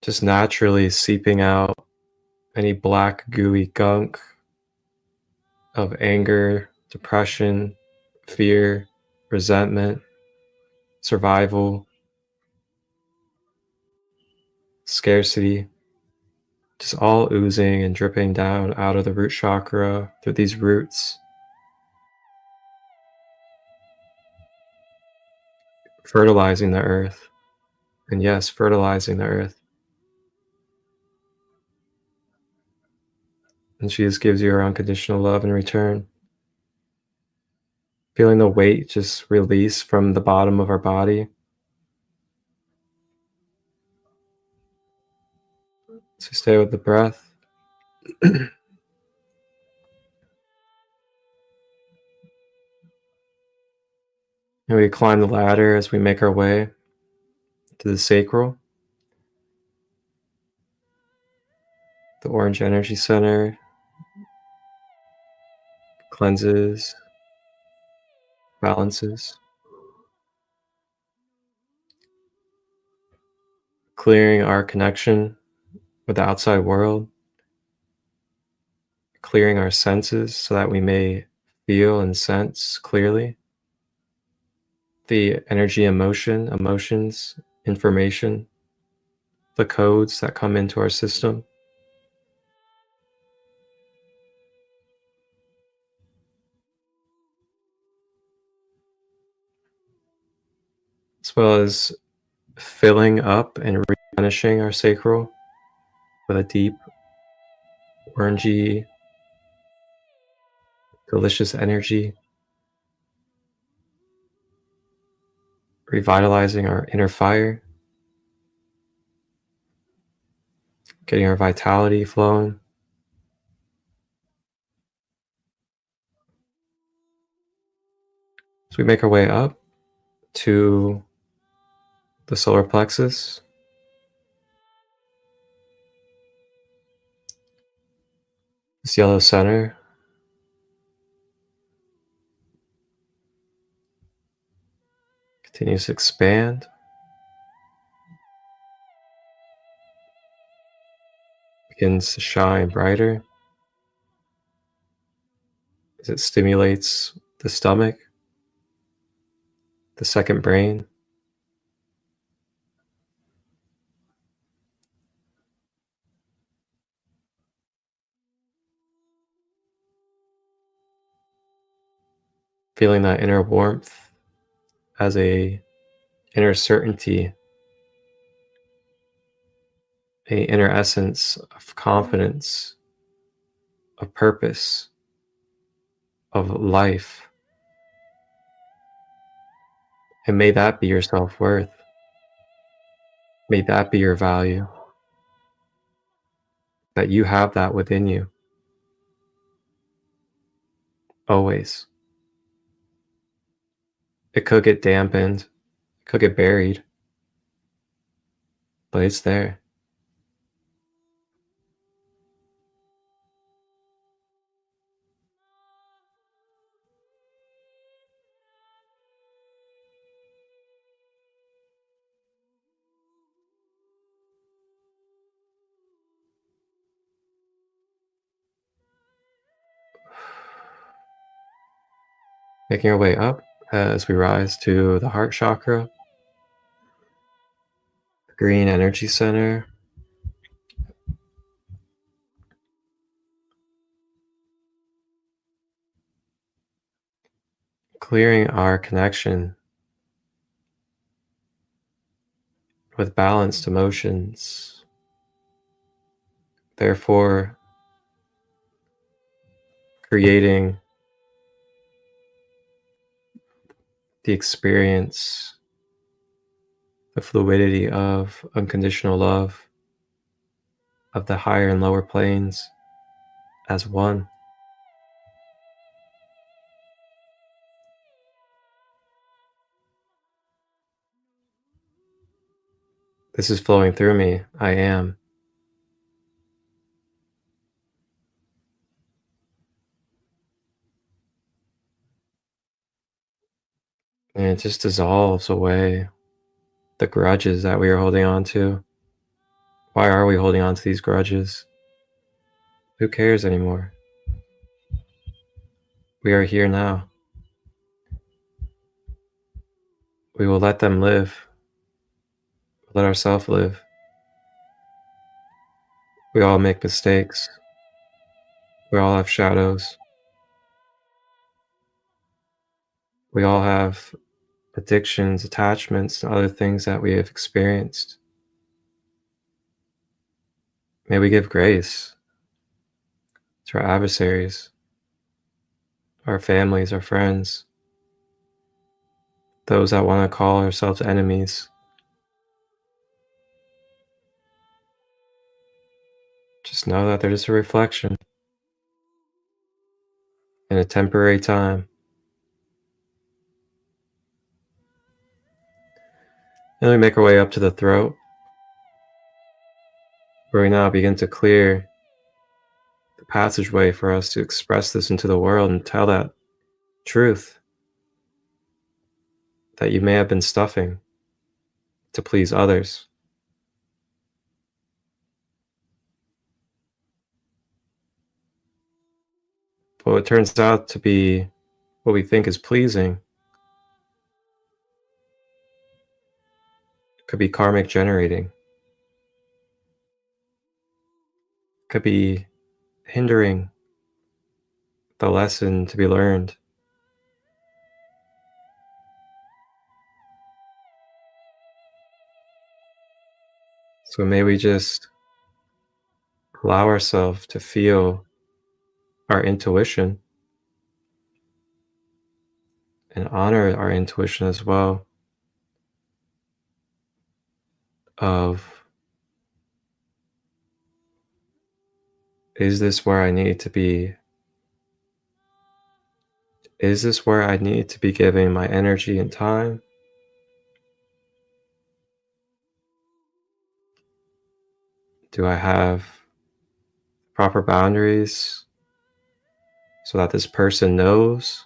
Just naturally seeping out any black, gooey gunk of anger, depression, fear, resentment, survival, scarcity, just all oozing and dripping down out of the root chakra through these roots, fertilizing the earth. And yes, fertilizing the earth. And she just gives you her unconditional love in return. Feeling the weight just release from the bottom of our body. So stay with the breath. And we climb the ladder as we make our way to the sacral, the orange energy center, cleanses, balances, clearing our connection with the outside world, clearing our senses so that we may feel and sense clearly the energy, emotions, information, the codes that come into our system. As well as filling up and replenishing our sacral with a deep, orangey, delicious energy, revitalizing our inner fire, getting our vitality flowing. As we make our way up to the solar plexus, this yellow center, continues to expand, begins to shine brighter as it stimulates the stomach, the second brain, feeling that inner warmth as a inner certainty, a inner essence of confidence, of purpose, of life. And may that be your self-worth. May that be your value. That you have that within you. Always. It could get dampened, it could get buried, but it's there. Making our way up as we rise to the heart chakra, the green energy center. Clearing our connection with balanced emotions. Therefore, creating the experience, the fluidity of unconditional love, of the higher and lower planes as one. This is flowing through me. I am. And it just dissolves away the grudges that we are holding on to. Why are we holding on to these grudges? Who cares anymore? We are here now. We will let them live. Let ourselves live. We all make mistakes. We all have shadows. We all have addictions, attachments, and other things that we have experienced. May we give grace to our adversaries, our families, our friends, those that want to call ourselves enemies. Just know that they're just a reflection in a temporary time. And we make our way up to the throat, where we now begin to clear the passageway for us to express this into the world and tell that truth that you may have been stuffing to please others. But what turns out to be what we think is pleasing could be karmic generating, could be hindering the lesson to be learned. So may we just allow ourselves to feel our intuition and honor our intuition as well of, is this where I need to be? Is this where I need to be giving my energy and time? Do I have proper boundaries so that this person knows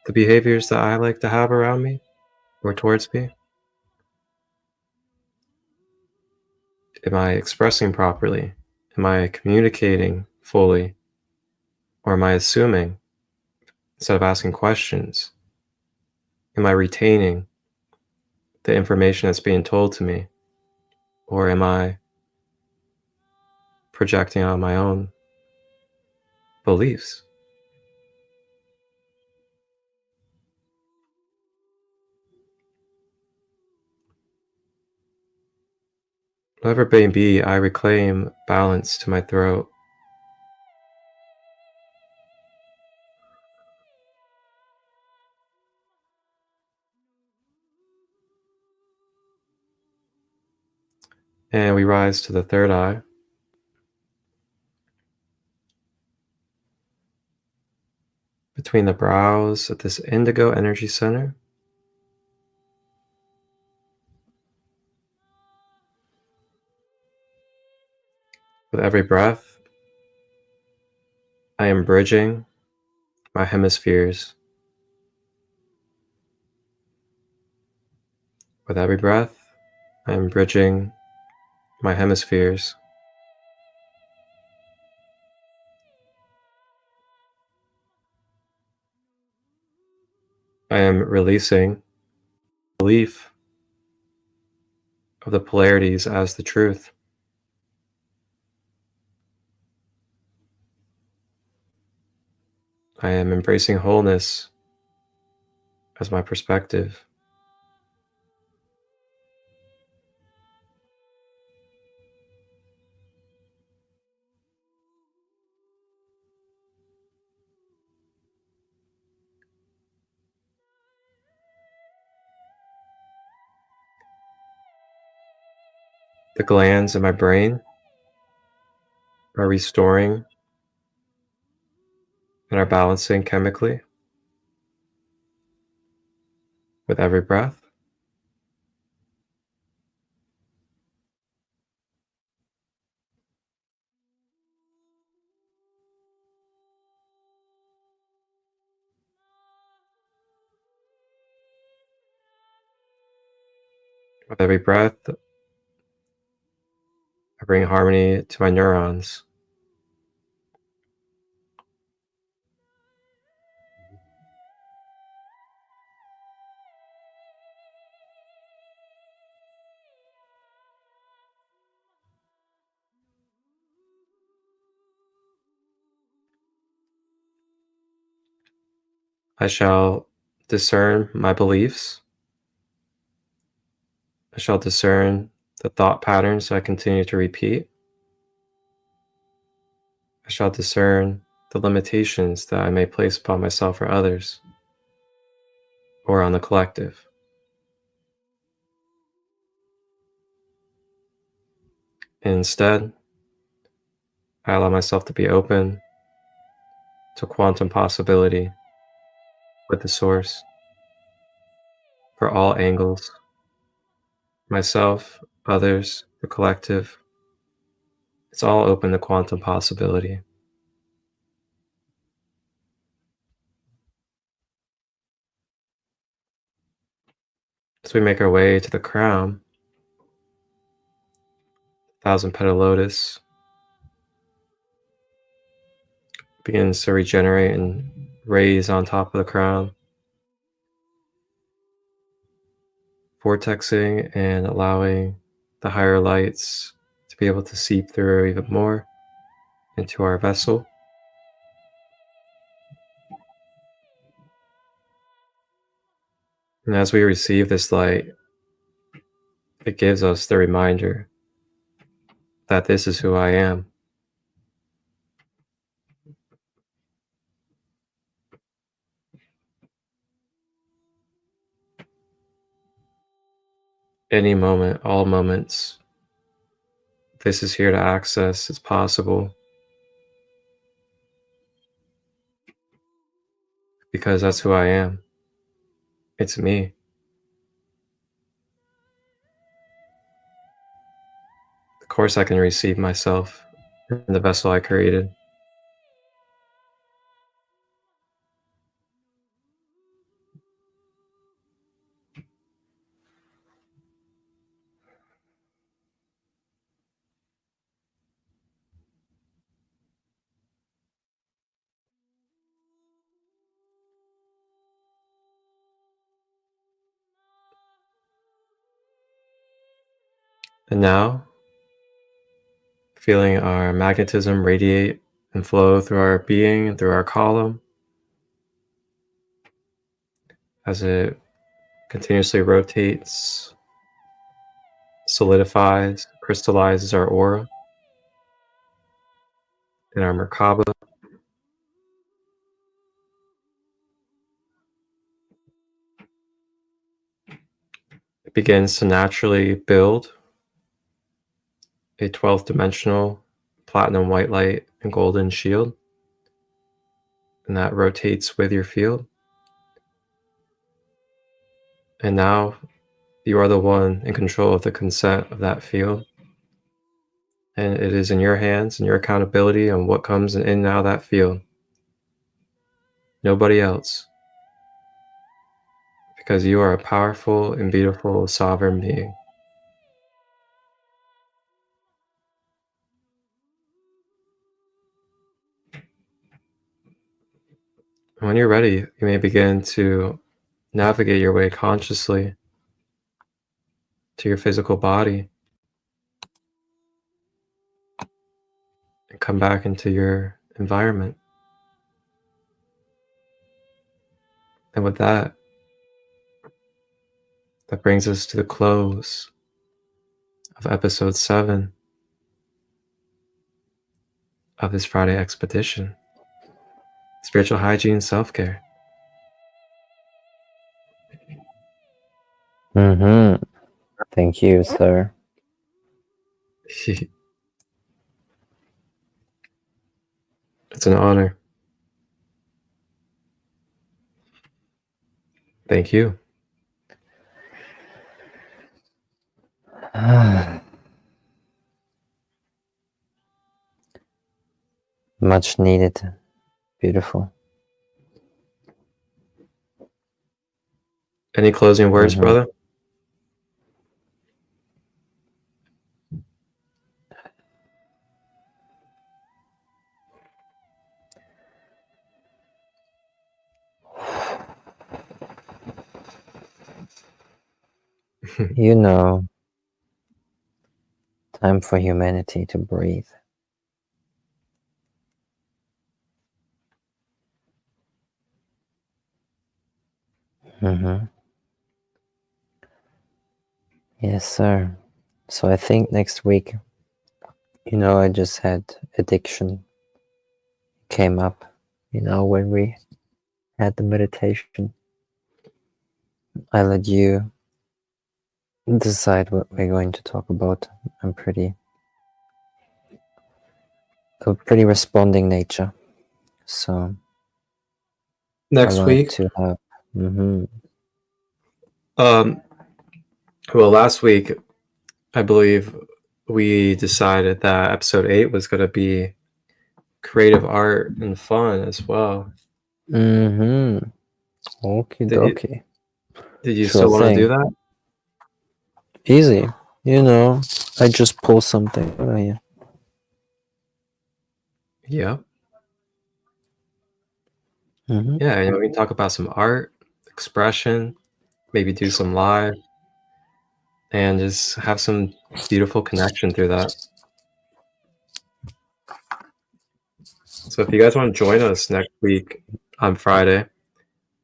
the behaviors that I like to have around me or towards me? Am I expressing properly? Am I communicating fully? Or am I assuming instead of asking questions? Am I retaining the information that's being told to me? Or am I projecting on my own beliefs? Whatever it may be, I reclaim balance to my throat. And we rise to the third eye. Between the brows at this indigo energy center. With every breath, I am bridging my hemispheres. With every breath, I am bridging my hemispheres. I am releasing belief of the polarities as the truth. I am embracing wholeness as my perspective. The glands in my brain are restoring and are balancing chemically with every breath. With every breath, I bring harmony to my neurons. I shall discern my beliefs. I shall discern the thought patterns I continue to repeat. I shall discern the limitations that I may place upon myself or others, or on the collective. And instead, I allow myself to be open to quantum possibility with the source for all angles, myself, others, the collective. It's all open to quantum possibility. As we make our way to the crown, thousand petal lotus begins to regenerate and raise on top of the crown, vortexing and allowing the higher lights to be able to seep through even more into our vessel. And as we receive this light, it gives us the reminder that this is who I am. Any moment, all moments, this is here to access. It's possible because that's who I am. It's me. Of course, I can receive myself in the vessel I created. And now, feeling our magnetism radiate and flow through our being and through our column as it continuously rotates, solidifies, crystallizes our aura in our Merkaba. It begins to naturally build a 12th dimensional platinum white light and golden shield, and that rotates with your field. And now you are the one in control of the consent of that field. And it is in your hands and your accountability on what comes in and out of that field. Nobody else. Because you are a powerful and beautiful sovereign being. When you're ready, you may begin to navigate your way consciously to your physical body and come back into your environment. And with that, that brings us to the close of episode 7 of this Friday expedition. Spiritual hygiene and self-care. Thank you, sir. It's an honor. Thank you. Much needed. Beautiful. Any closing words, brother? You know, time for humanity to breathe. Yes, sir. So I think next week, I just had addiction came up, when we had the meditation. I let you decide what we're going to talk about. I'm a pretty responding nature. So Next I week? to have Well, last week, I believe we decided that episode 8 was going to be creative art and fun as well. Okie dokie. Did you Sure still want to do thing. that? Easy. I just pull something out of here. Yeah. Mm-hmm. Yeah, we can talk about some art, expression, maybe do some live, and just have some beautiful connection through that. So if you guys want to join us next week on Friday,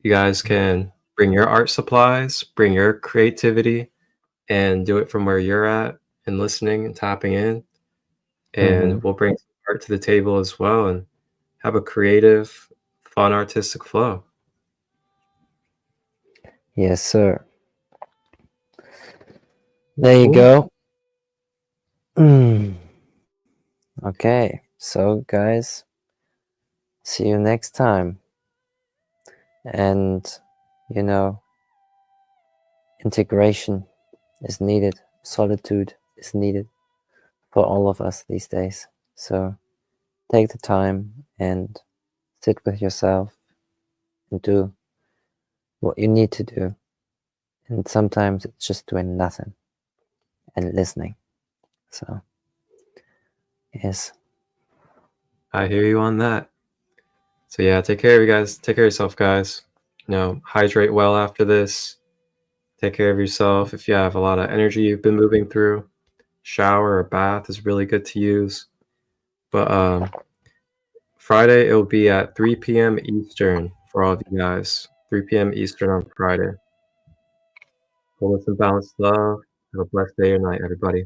you guys can bring your art supplies, bring your creativity, and do it from where you're at and listening and tapping in. And we'll bring art to the table as well and have a creative, fun, artistic flow. Yes, sir. There you go. Okay, so guys, see you next time. And, integration is needed, solitude is needed for all of us these days. So take the time and sit with yourself and do what you need to do. And sometimes it's just doing nothing and listening. So, yes. I hear you on that. So yeah, take care of you guys. Take care of yourself, guys. Hydrate well after this. Take care of yourself. If you have a lot of energy you've been moving through, shower or bath is really good to use. But Friday, it will be at 3 p.m. Eastern for all of you guys. 3 p.m. Eastern on Friday. Full with some balanced love. Have a blessed day or night, everybody.